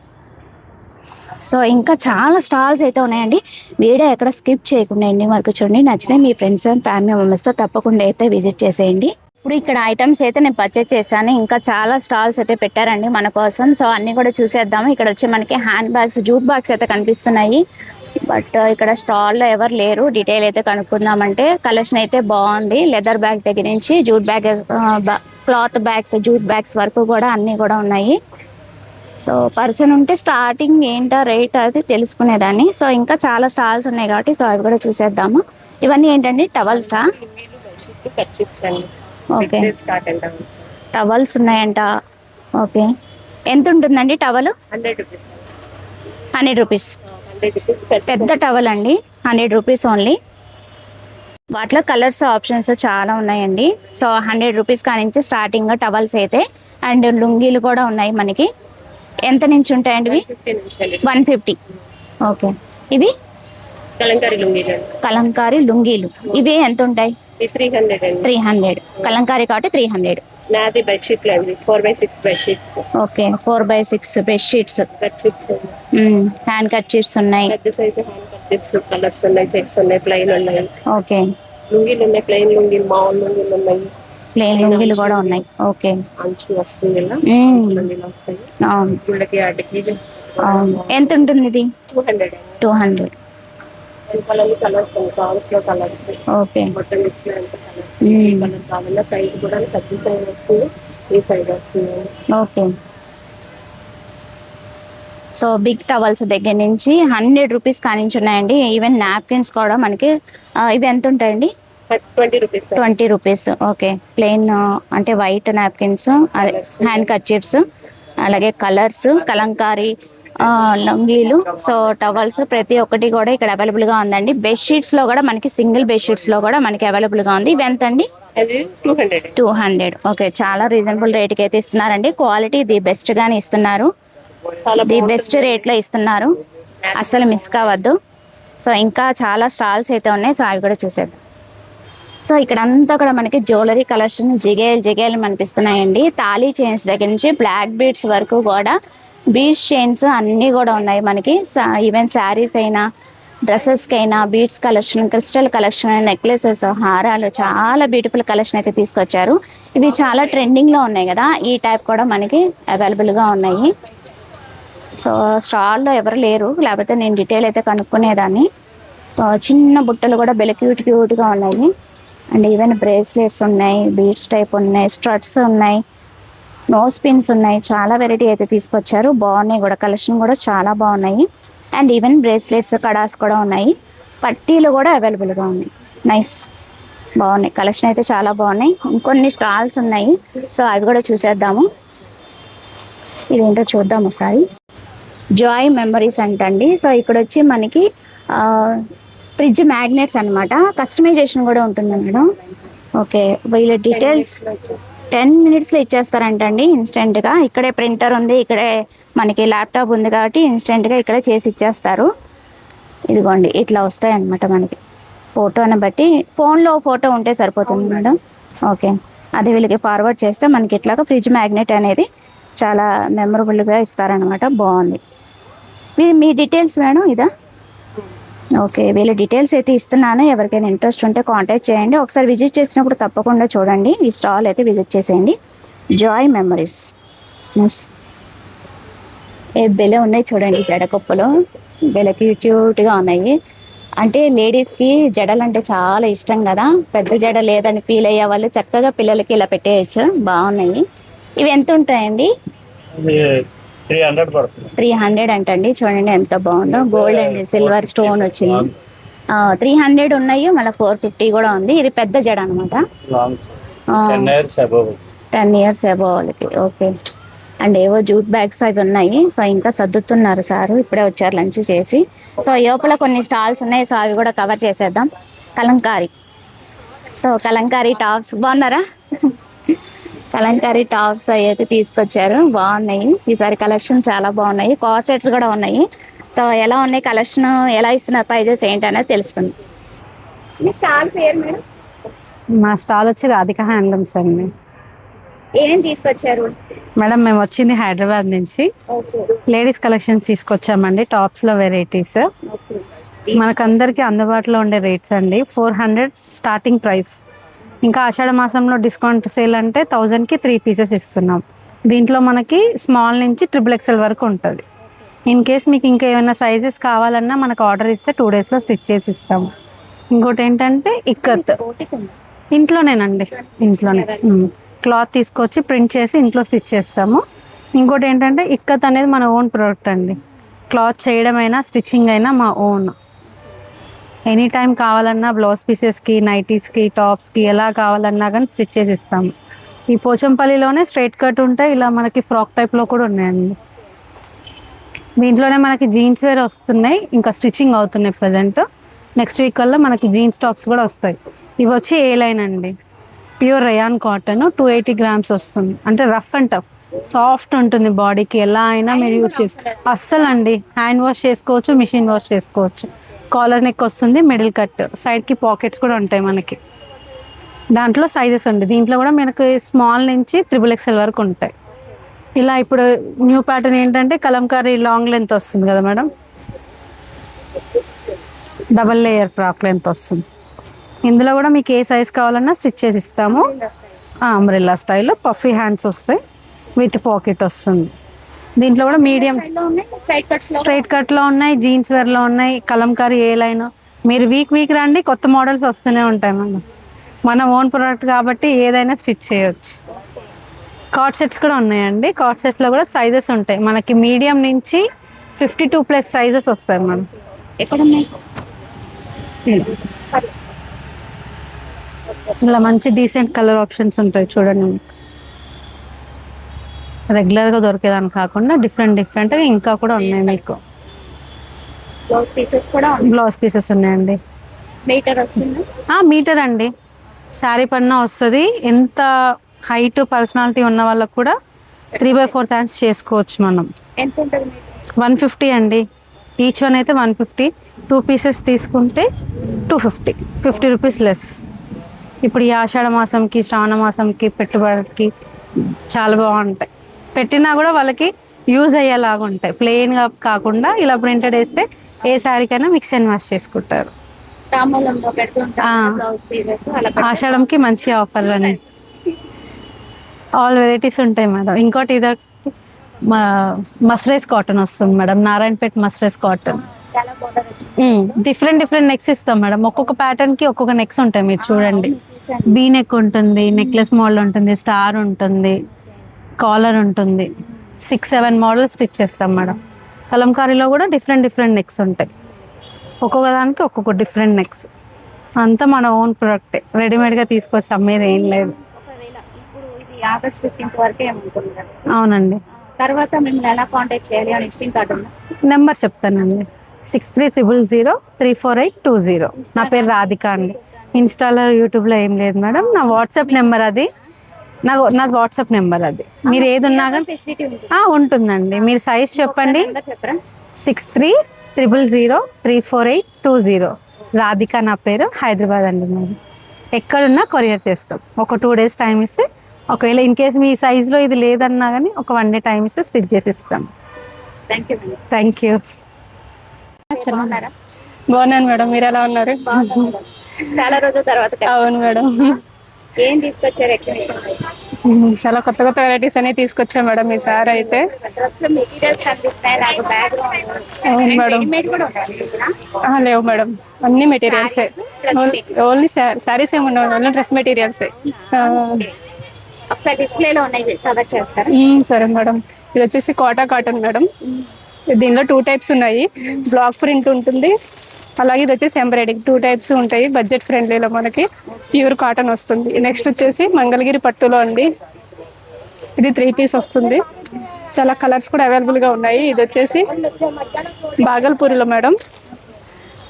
సో ఇంకా చాలా స్టాల్స్ అయితే ఉన్నాయండి. వీడియో ఎక్కడ స్కిప్ చేయకుండా ఎండింగ్ వరకు చూడండి. నచ్చితే మీ ఫ్రెండ్స్ అండ్ ఫ్యామిలీ మెంబర్స్తో తప్పకుండా అయితే విజిట్ చేసేయండి. ఇప్పుడు ఇక్కడ ఐటమ్స్ అయితే నేను పర్చేజ్ చేశాను. ఇంకా చాలా స్టాల్స్ అయితే పెట్టారండి మన కోసం. సో అన్నీ కూడా చూసేద్దాము. ఇక్కడ వచ్చి మనకి హ్యాండ్ బ్యాగ్స్, జూట్ బ్యాగ్స్ అయితే కనిపిస్తున్నాయి. బట్ ఇక్కడ స్టాల్లో ఎవరు లేరు. డీటెయిల్ అయితే కనుక్కుందామంటే కలెక్షన్ అయితే బాగుంది. లెదర్ బ్యాగ్ దగ్గర నుంచి jute bag, cloth bags, jute bags వరకు కూడా అన్నీ కూడా ఉన్నాయి. సో పర్సన్ ఉంటే స్టార్టింగ్ ఏంటో రేట్ అది తెలుసుకునేదాన్ని. సో ఇంకా చాలా స్టాల్స్ ఉన్నాయి కాబట్టి సో అవి కూడా చూసేద్దాము. ఇవన్నీ ఏంటండి, టవల్సా? ఓకే, టవల్స్ ఉన్నాయంట. ఓకే, ఎంత ఉంటుందండి టవల్? 100 రూపీస్. పెద్ద టవల్ అండి, 100 రూపీస్ ఓన్లీ. వాటిలో కలర్స్ ఆప్షన్స్ చాలా ఉన్నాయండి. సో 100 రూపీస్ కానించి స్టార్టింగ్ టవల్స్ అయితే. అండ్ లుంగీలు కూడా ఉన్నాయి మనకి. ఎంత నుంచి ఉంటాయండి ఇవి? 150. ఓకే, ఇవి కలంకారీ లుంగీలు. ఇవి ఎంత ఉంటాయి? 300. కలంకారీ కాబట్టి 300. నాది బెడ్షీట్ లేదు, 4x6 bedsheets. Okay, 4x6 bedsheets. Hand kerchiefs ఉన్నాయి. పెద్ద సైజ్ హ్యాండ్ కర్చీఫ్స్, కలర్స్ ఉన్నాయి, చెక్స్ ఉన్నాయి, ప్లెయిన్ ఉన్నాయి. ఓకే, లుంగీలు ఉన్నాయి, ప్లెయిన్ లుంగీలు, మామూలు లుంగీలు ఉన్నాయి, ప్లెయిన్ లుంగీలు కూడా ఉన్నాయి. ఓకే, అంచు వస్తుంది ఇలా లుంగీలు వస్తాయి. అవును, గుళ్ళకి ఆటికి అవును. ఎంత ఉంటుంది ఇది? 200. 200. కలర్స్ కాల్స్ లో కలర్స్. ఓకే, మొత్తం డిస్ప్లే అంతా కలర్స్. కలర్ కావాలన్నా సైజ్ కూడా పెద్ద సైజ్ వస్తుంది, ఈ సైజ్ వస్తుంది. ఓకే. సో బిగ్ టవల్స్ దగ్గర నుంచి 100 రూపీస్ కానించి ఉన్నాయండి. ఈవెన్ నాప్కిన్స్ కూడా మనకి. ఇవి ఎంత ఉంటాయండి? 20 రూపీస్. 20 రూపీస్. ఓకే, ప్లెయిన్ అంటే వైట్ నాప్కిన్స్, అదే హ్యాండ్ కర్చీఫ్స్, అలాగే కలర్స్, కలంకారీ లుంగీలు, సో టవల్స్ ప్రతి ఒక్కటి కూడా ఇక్కడ అవైలబుల్గా ఉందండి. బెడ్షీట్స్ లో కూడా మనకి సింగిల్ బెడ్షీట్స్ లో కూడా మనకి అవైలబుల్గా ఉంది. ఇవి ఎంత అండి? అది 200. 200. ఓకే, చాలా రీజనబుల్ రేట్కి అయితే ఇస్తున్నారండి. క్వాలిటీ ది బెస్ట్ గానే ఇస్తున్నారు, ది బెస్ట్ రేట్లో ఇస్తున్నారు. అస్సలు మిస్ కావద్దు. సో ఇంకా చాలా స్టాల్స్ అయితే ఉన్నాయి. సో అవి కూడా చూసేద్దాం. సో ఇక్కడ అంతా కూడా మనకి జ్యువెలరీ కలెక్షన్ జిగేలు కనిపిస్తున్నాయండి. తాళీ చైన్స్ దగ్గర నుంచి బ్లాక్ బీడ్స్ వరకు కూడా బీడ్స్ చైన్స్ అన్నీ కూడా ఉన్నాయి మనకి. ఈవెన్ శారీస్ అయినా, డ్రెస్సెస్కి అయినా, beads collection, crystal collection, necklaces, హారాలు, చాలా బ్యూటిఫుల్ కలెక్షన్ అయితే తీసుకొచ్చారు. ఇవి చాలా ట్రెండింగ్లో ఉన్నాయి కదా, ఈ టైప్ కూడా మనకి అవైలబుల్గా ఉన్నాయి. సో స్టాల్లో ఎవరు లేరు, లేకపోతే నేను డీటెయిల్ అయితే కనుక్కునేదాన్ని. సో చిన్న బుట్టలు కూడా బెల క్యూట్గా ఉన్నాయి. అండ్ ఈవెన్ బ్రేస్లెట్స్ ఉన్నాయి, బీడ్స్ టైప్ ఉన్నాయి, స్ట్రట్స్ ఉన్నాయి, నోస్ పిన్స్ ఉన్నాయి. చాలా వెరైటీ అయితే తీసుకొచ్చారు. బాగున్నాయి కూడా, కలెక్షన్ కూడా చాలా బాగున్నాయి. అండ్ ఈవెన్ బ్రేస్లెట్స్, కడాస్ కూడా ఉన్నాయి. పట్టీలు కూడా అవైలబుల్గా ఉన్నాయి. నైస్, బాగున్నాయి. కలెక్షన్ అయితే చాలా బాగున్నాయి. ఇంకొన్ని స్టాల్స్ ఉన్నాయి. సో అవి కూడా చూసేద్దాము. ఇదేంటో చూద్దాం ఒకసారి. జాయ్ మెమరీస్ అంటండి. సో ఇక్కడ వచ్చి మనకి ఫ్రిడ్జ్ మ్యాగ్నెట్స్ అనమాట. కస్టమైజేషన్ కూడా ఉంటుంది మేడం. ఓకే, వీళ్ళ డీటెయిల్స్ 10 minutesలో ఇచ్చేస్తారంటండి ఇన్స్టెంట్గా. ఇక్కడే ప్రింటర్ ఉంది, ఇక్కడే మనకి ల్యాప్టాప్ ఉంది కాబట్టి ఇన్స్టెంట్గా ఇక్కడే చేసి ఇచ్చేస్తారు. ఇదిగోండి, ఇట్లా వస్తాయి అన్నమాట మనకి. ఫోటోని బట్టి ఫోన్లో ఫోటో ఉంటే సరిపోతుంది మేడం. ఓకే, అది వీళ్ళకి ఫార్వర్డ్ చేస్తే మనకి ఇట్లాగా ఫ్రిడ్జ్ మ్యాగ్నెట్ అనేది చాలా మెమరబుల్గా ఇస్తారనమాట. బాగుంది. మీ డీటెయిల్స్ మేడం ఇదా? ఓకే, వీళ్ళ డీటెయిల్స్ అయితే ఇస్తున్నాను. ఎవరికైనా ఇంట్రెస్ట్ ఉంటే కాంటాక్ట్ చేయండి. ఒకసారి విజిట్ చేసినప్పుడు తప్పకుండా చూడండి. ఈ స్టాల్ అయితే విజిట్ చేసేయండి. Joy memories. ఎస్, ఏ బెల ఉన్నాయి చూడండి, జడకొప్పలు బెల క్యూట్గా ఉన్నాయి. అంటే లేడీస్కి జడలు అంటే చాలా ఇష్టం కదా, పెద్ద జడ లేదని ఫీల్ అయ్యే వాళ్ళు చక్కగా పిల్లలకి ఇలా పెట్టేయచ్చు. బాగున్నాయి. ఇవి ఎంత ఉంటాయండి? 300 అంటండి. చూడండి ఎంత బాగుందో, గోల్డ్ అండ్ సిల్వర్ స్టోన్ వచ్చింది. 300 ఉన్నాయి, మళ్ళీ 450 కూడా ఉంది. ఇది పెద్ద జడ అనమాట, 10 years అబోవ్ వాళ్ళకి. ఓకే. అండ్ ఏవో జూట్ బ్యాగ్స్ అవి ఉన్నాయి. సో ఇంకా సర్దుతున్నారు సారు, ఇప్పుడే వచ్చారు లంచ్ చేసి. సో లోపల కొన్ని స్టాల్స్ ఉన్నాయి, సో అవి కూడా కవర్ చేసేద్దాం. కలంకారీ, సో కలంకారీ టాప్స్ బాగున్నారా? కలంకారీ టాప్స్ అయితే తీసుకొచ్చారు, బాగున్నాయి. ఈసారి కలెక్షన్ చాలా బాగున్నాయి. కాసెట్స్ కూడా ఉన్నాయి. సో ఎలా ఉన్నాయి కలెక్షన్, ఎలా ఇస్తున్నారు, ప్రైజెస్ ఏంటి అనేది తెలుసుకుంది. మీ స్టాల్ పేరు మేడం? మా స్టాల్ వచ్చి రాధిక హ్యాండ్లూమ్స్ అండి. ఏం తీసుకొచ్చారు మేడం? మేము వచ్చింది హైదరాబాద్ నుంచి. లేడీస్ కలెక్షన్స్ తీసుకొచ్చామండి. టాప్స్లో వెరైటీస్ మనకందరికీ అందుబాటులో ఉండే రేట్స్ అండి. 400 స్టార్టింగ్ ప్రైస్. ఇంకా ఆషాఢ మాసంలో డిస్కౌంట్ సేల్ అంటే 1000కి 3 పీసెస్ ఇస్తున్నాం. దీంట్లో మనకి స్మాల్ నుంచి XXL వరకు ఉంటుంది. ఇన్ కేస్ మీకు ఇంకా ఏమైనా సైజెస్ కావాలన్నా మనకు ఆర్డర్ ఇస్తే 2 daysలో స్టిచ్ చేసి ఇస్తాము. ఇంకోటి ఏంటంటే ఇక్కత్, ఇంట్లోనేనండి, ఇంట్లోనే క్లాత్ తీసుకొచ్చి ప్రింట్ చేసి ఇంట్లో స్టిచ్ చేస్తాము. ఇంకోటి ఏంటంటే ఇక్కత్ అనేది మన ఓన్ ప్రోడక్ట్ అండి. క్లాత్ చేయడం అయినా స్టిచ్చింగ్ అయినా మా ఓన్. ఎనీ టైం కావాలన్నా బ్లౌజ్ పీసెస్కి, నైటీస్కి, టాప్స్కి ఎలా కావాలన్నా కానీ స్టిచ్ చేసి ఇస్తాము. ఈ పోచంపల్లిలోనే స్ట్రైట్ కట్ ఉంటాయి, ఇలా మనకి ఫ్రాక్ టైప్లో కూడా ఉన్నాయండి. దీంట్లోనే మనకి జీన్స్ వేర్ వస్తున్నాయి, ఇంకా స్టిచ్చింగ్ అవుతున్నాయి ప్రజెంట్. నెక్స్ట్ వీక్ వల్ల మనకి జీన్స్ టాప్స్ కూడా వస్తాయి. ఇవి వచ్చి ఏ లైన్ అండి, ప్యూర్ రయాన్ కాటన్, 280 grams వస్తుంది. అంటే రఫ్ అండ్ టఫ్, సాఫ్ట్ ఉంటుంది బాడీకి. ఎలా అయినా మీరు యూజ్ చేసుకోవచ్చు. అస్సలు అండి హ్యాండ్ వాష్ చేసుకోవచ్చు, మిషన్ వాష్ చేసుకోవచ్చు. కాలర్ నెక్ వస్తుంది, మిడిల్ కట్, సైడ్కి పాకెట్స్ కూడా ఉంటాయి మనకి. దాంట్లో సైజెస్ ఉంది. దీంట్లో కూడా మనకి స్మాల్ నుంచి XXL వరకు ఉంటాయి. ఇలా ఇప్పుడు న్యూ ప్యాటర్న్ ఏంటంటే కలంకారీ లాంగ్ లెంత్ వస్తుంది కదా madam, double layer frock length వస్తుంది. ఇందులో కూడా మీకు ఏ సైజ్ కావాలన్నా స్టిచ్ చేసి ఇస్తాము. అంబ్రెల్లా స్టైల్లో పఫీ హ్యాండ్స్ వస్తాయి, విత్ పాకెట్ వస్తుంది. దీంట్లో కూడా మీడియం స్ట్రైట్ కట్లో ఉన్నాయి, జీన్స్ వేర్లో ఉన్నాయి, కలంకారీ ఏ లైన్. మీరు వీక్ రండి, కొత్త మోడల్స్ వస్తూనే ఉంటాయి మనం. మన ఓన్ ప్రోడక్ట్ కాబట్టి ఏదైనా స్టిచ్ చేయొచ్చు. కార్డ్ సెట్స్ కూడా ఉన్నాయండి. కార్డ్ సెట్స్లో కూడా సైజెస్ ఉంటాయి మనకి. మీడియం నుంచి 52+ సైజెస్ వస్తాయి మనం. ఎక్కడ ఉన్నాయి? ఇలా మంచి డీసెంట్ కలర్ ఆప్షన్స్ ఉంటాయి చూడండి. రెగ్యులర్గా దొరికేదాన్ని కాకుండా డిఫరెంట్గా ఇంకా కూడా ఉన్నాయి మీకు. బ్లౌజ్ పీసెస్ ఉన్నాయండి. మీటర్ అండి, శారీ పన్నా వస్తుంది. ఎంత హైట్ పర్సనాలిటీ ఉన్న వాళ్ళకు కూడా 3/4 హ్యాండ్స్ చేసుకోవచ్చు మనం. 150 అండి. ఈచ్ వన్ అయితే 150. 2 pieces తీసుకుంటే 250, 50 రూపీస్ లెస్. ఇప్పుడు ఈ ఆషాఢ మాసంకి, శ్రావణ మాసంకి పెట్టుబడికి చాలా బాగుంటాయి. పెట్టినా కూడా వాళ్ళకి యూజ్ అయ్యేలాగా ఉంటాయి. ప్లెయిన్గా కాకుండా ఇలా ప్రింటెడ్ వేస్తే ఏ శారీకైనా మిక్స్ అండ్ మ్యాచ్ చేసుకుంటారు. ఆషాఢంకి మంచి ఆఫర్ అని ఆల్ వెరైటీస్ ఉంటాయి మేడం. ఇంకోటి ఇది మస్రైజ్ కాటన్ వస్తుంది madam, Narayanpet mercerised cotton. Different necks ఇస్తాం మేడం. ఒక్కొక్క ప్యాటర్న్ కి ఒక్కొక్క నెక్స్ ఉంటాయి. మీరు చూడండి, బీ నెక్ ఉంటుంది, నెక్లెస్ మోడల్ ఉంటుంది, స్టార్ ఉంటుంది, కాలర్ ఉంటుంది. 6-7 మోడల్స్ స్టిచ్ చేస్తాం మేడం. కలంకారీలో కూడా డిఫరెంట్ నెక్స్ ఉంటాయి. ఒక్కొక్క దానికి ఒక్కొక్క డిఫరెంట్ నెక్స్. అంతా మన ఓన్ ప్రొడక్టే, రెడీమేడ్గా తీసుకొచ్చి అమ్మేది ఏం లేదు. ఆగస్ట్ 15th వరకే అనుకుంటున్నారు. అవునండి. తర్వాత మిమ్మల్ని ఎలా కాంటాక్ట్ చేయాలి అని విజిటింగ్ కార్డు ఉందా? నెంబర్ చెప్తానండి, 6300034820. నా పేరు రాధిక అండి. ఇన్స్టాలో, యూట్యూబ్లో ఏం లేదు మేడం. నా వాట్సాప్ నెంబర్ అది, నా వాట్సాప్ నెంబర్ అది. మీరు ఏది ఉన్నా కానీ ఉంటుందండి. మీరు సైజ్ చెప్పండి. 6300034820. రాధిక నా పేరు, హైదరాబాద్ అండి. మేము ఎక్కడున్నా కొరియర్ చేస్తాం. ఒక 2 days టైం ఇస్తే, ఒకవేళ ఇన్ కేస్ మీ సైజులో ఇది లేదన్నా కానీ ఒక 1 day టైం ఇస్తే స్టిచ్ చేసి ఇస్తాం. Thank you. బాగున్నాను మేడం, మీరు ఎలా ఉన్నారు? చాలా రోజుల తర్వాత. అవును మేడం. ఏం తీసుకొచ్చారు ఎగ్జిబిషన్? చాలా కొత్త కొత్త వెరైటీస్ అనేవి తీసుకొచ్చాం మేడం ఈసారి అయితే. డ్రెస్ మెటీరియల్స్ కనిపిస్తాయి నాకు బ్యాక్గ్రౌండ్. అవును మేడం. రెడీమేడ్ కూడా ఉంటాయి ఇక్కడ. లేవు మేడం, అన్ని మెటీరియల్సే. ఓన్లీ శారీస్ ఏమి ఉండవు, ఓన్లీ డ్రెస్ మెటీరియల్సే. ఒకసారి డిస్ప్లేలో ఉన్నాయి కవర్ చేస్తారా? సరే మేడం. ఇది వచ్చేసి కోటా కాటన్ మేడం. దీనిలో 2 టైప్స్ ఉన్నాయి, బ్లాక్ ప్రింట్ ఉంటుంది, అలాగే ఇది వచ్చేసి ఎంబ్రాయిడింగ్. 2 టైప్స్ ఉంటాయి. బడ్జెట్ ఫ్రెండ్లీలో మనకి ప్యూర్ కాటన్ వస్తుంది. నెక్స్ట్ వచ్చేసి మంగళగిరి పట్టులో అండి. ఇది 3 పీస్ వస్తుంది. చాలా కలర్స్ కూడా అవైలబుల్గా ఉన్నాయి. ఇది వచ్చేసి బాగల్పూరిలో మేడం.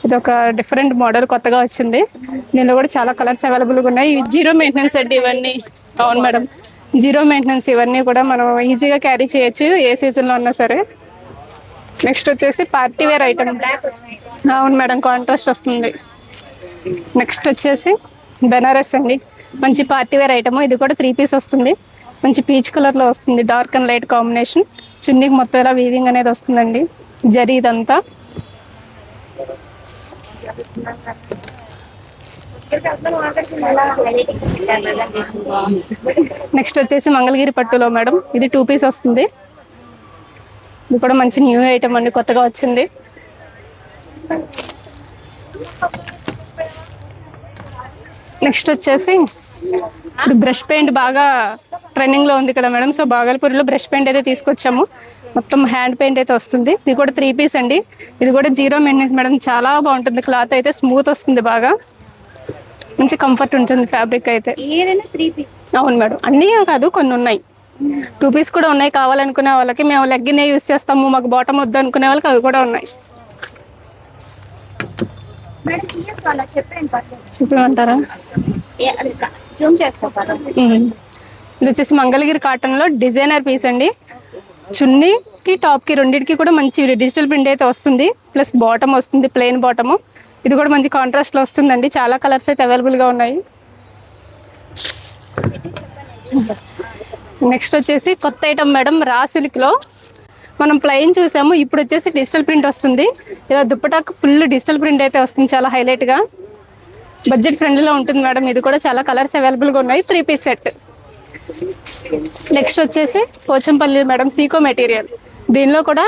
ఇది ఒక డిఫరెంట్ మోడల్ కొత్తగా వచ్చింది. దీనిలో కూడా చాలా కలర్స్ అవైలబుల్గా ఉన్నాయి. జీరో మెయింటెనెన్స్ అండి ఇవన్నీ. అవును మేడం, జీరో మెయింటెనెన్స్. ఇవన్నీ కూడా మనం ఈజీగా క్యారీ చేయొచ్చు ఏ సీజన్లో ఉన్నా సరే. నెక్స్ట్ వచ్చేసి పార్టీ వేర్ ఐటమ్. అవును మేడం, కాంట్రాస్ట్ వస్తుంది. నెక్స్ట్ వచ్చేసి బెనారస్ అండి, మంచి పార్టీ వేర్ ఐటమ్. ఇది కూడా 3 పీస్ వస్తుంది. మంచి పీచ్ కలర్లో వస్తుంది, డార్క్ అండ్ లైట్ కాంబినేషన్. చున్నీకి మొత్తం ఇలా వీవింగ్ అనేది వస్తుందండి, జరీ ఇదంతా. నెక్స్ట్ వచ్చేసి మంగళగిరి పట్టులో మేడం. ఇది 2 పీస్ వస్తుంది. ఇది కూడా మంచి న్యూ ఐటమ్ అండి, కొత్తగా వచ్చింది. నెక్స్ట్ వచ్చేసి ఇప్పుడు బ్రష్ పెయింట్ బాగా ట్రెండింగ్లో ఉంది కదా మేడం. సో బాగల్పూరిలో బ్రష్ పెయింట్ అయితే తీసుకొచ్చాము. మొత్తం హ్యాండ్ పెయింట్ అయితే వస్తుంది. ఇది కూడా 3 పీస్ అండి. ఇది కూడా జీరో మెయింటెనెన్స్ మేడం. చాలా బాగుంటుంది, క్లాత్ అయితే స్మూత్ వస్తుంది, బాగా మంచి కంఫర్ట్ ఉంటుంది ఫ్యాబ్రిక్ అయితే. ఏదైనా 3 పీస్? అవును మేడం, అన్నీ కాదు, కొన్ని ఉన్నాయి. 2 పీస్ కూడా ఉన్నాయి. కావాలనుకునే వాళ్ళకి, మేము లెగ్గినే యూస్ చేస్తాము, మాకు బాటమ్ వద్దు అనుకునే వాళ్ళకి అవి కూడా ఉన్నాయి. చెప్పమంటారా? ఇది వచ్చేసి మంగళగిరి కాటన్లో డిజైనర్ పీస్ అండి. చున్నీకి టాప్కి రెండింటికి కూడా మంచి డిజిటల్ ప్రింట్ అయితే వస్తుంది, ప్లస్ బాటమ్ వస్తుంది, ప్లెయిన్ బాటము. ఇది కూడా మంచి కాంట్రాస్ట్లో వస్తుందండి. చాలా కలర్స్ అయితే అవైలబుల్గా ఉన్నాయి. నెక్స్ట్ వచ్చేసి కొత్త ఐటమ్ మేడం, రా సిల్క్లో. మనం ప్లెయిన్ చూసాము, ఇప్పుడు వచ్చేసి డిజిటల్ ప్రింట్ వస్తుంది. ఇలా దుప్పటాకు ఫుల్ డిజిటల్ ప్రింట్ అయితే వస్తుంది, చాలా హైలైట్గా. బడ్జెట్ ఫ్రెండ్లీలో ఉంటుంది మేడం. ఇది కూడా చాలా కలర్స్ అవైలబుల్గా ఉన్నాయి. 3 పీస్ సెట్. నెక్స్ట్ వచ్చేసి పోచంపల్లి మేడం, సీకో మెటీరియల్. దీనిలో కూడా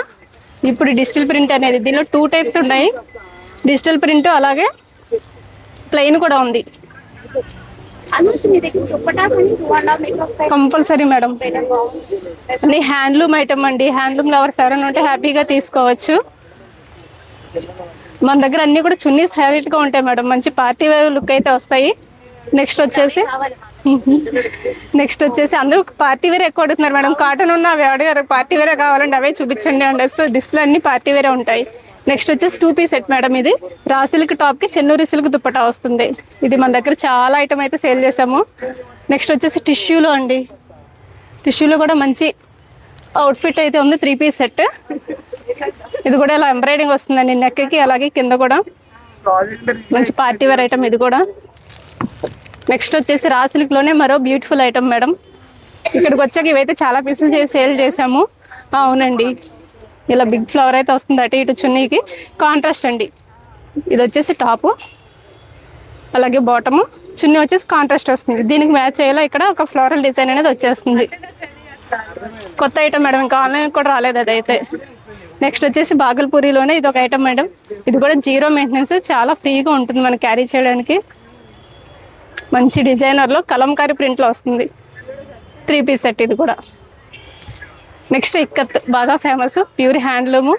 ఇప్పుడు డిజిటల్ ప్రింట్ అనేది, దీనిలో 2 టైప్స్ ఉన్నాయి. డిజిటల్ ప్రింట్ అలాగే ప్లెయిన్ కూడా ఉంది. Compulsory madam. అన్ని హ్యాండ్లూమ్ ఐటమ్ అండి. హ్యాండ్లూమ్ లవర్స్ ఎవరైనా ఉంటే హ్యాపీగా తీసుకోవచ్చు. మన దగ్గర అన్ని కూడా చున్నీస్ హైలైట్గా ఉంటాయి మేడం. మంచి పార్టీ వేర్ లుక్ అయితే వస్తాయి. నెక్స్ట్ వచ్చేసి అందరూ పార్టీ వేర్ ఎక్కువ అడుగుతున్నారు మేడం. కాటన్ ఉన్న అవి అడిగారు, పార్టీ వేరే కావాలంటే అవే చూపించండి అంటే. సో డిస్ప్లే అన్ని పార్టీ వేరే ఉంటాయి. నెక్స్ట్ వచ్చేసి 2 పీస్ సెట్ మేడం. ఇది రా సిల్క్ టాప్కి చెన్నూరి సిల్క్ దుప్పటా వస్తుంది. ఇది మన దగ్గర చాలా ఐటమ్ అయితే సేల్ చేసాము. నెక్స్ట్ వచ్చేసి టిష్యూలో అండి. టిష్యూలో కూడా మంచి అవుట్ఫిట్ అయితే ఉంది. 3 పీస్ సెట్. ఇది కూడా ఇలా ఎంబ్రాయిడింగ్ వస్తుందండి నెక్కి, అలాగే కింద కూడా మంచి పార్టీ వేర్ ఐటమ్ ఇది కూడా. నెక్స్ట్ వచ్చేసి రా సిల్క్లోనే మరో బ్యూటిఫుల్ ఐటమ్ మేడం. ఇక్కడికి వచ్చాక ఇవైతే చాలా పీసులు సేల్ చేసాము. అవునండి, ఇలా బిగ్ ఫ్లవర్ అయితే వస్తుంది అటు ఇటు చున్నీకి. కాంట్రాస్ట్ అండి. ఇది వచ్చేసి టాపు, అలాగే బాటము, చున్నీ వచ్చేసి కాంట్రాస్ట్ వస్తుంది. దీనికి మ్యాచ్ అయ్యేలా ఇక్కడ ఒక ఫ్లోరల్ డిజైన్ అనేది వచ్చేస్తుంది. కొత్త ఐటమ్ మేడం, ఇంకా ఆన్లైన్ కూడా రాలేదు అదైతే. నెక్స్ట్ వచ్చేసి బాగల్పూరిలోనే ఇది ఒక ఐటమ్ మేడం. ఇది కూడా జీరో మెయింటెనెన్స్, చాలా ఫ్రీగా ఉంటుంది మనకి క్యారీ చేయడానికి. మంచి డిజైనర్లో కలంకారీ ప్రింట్లో వస్తుంది. 3 పీస్ సెట్ ఇది కూడా. నెక్స్ట్ ఇక్కత్ బాగా famous, pure handloom,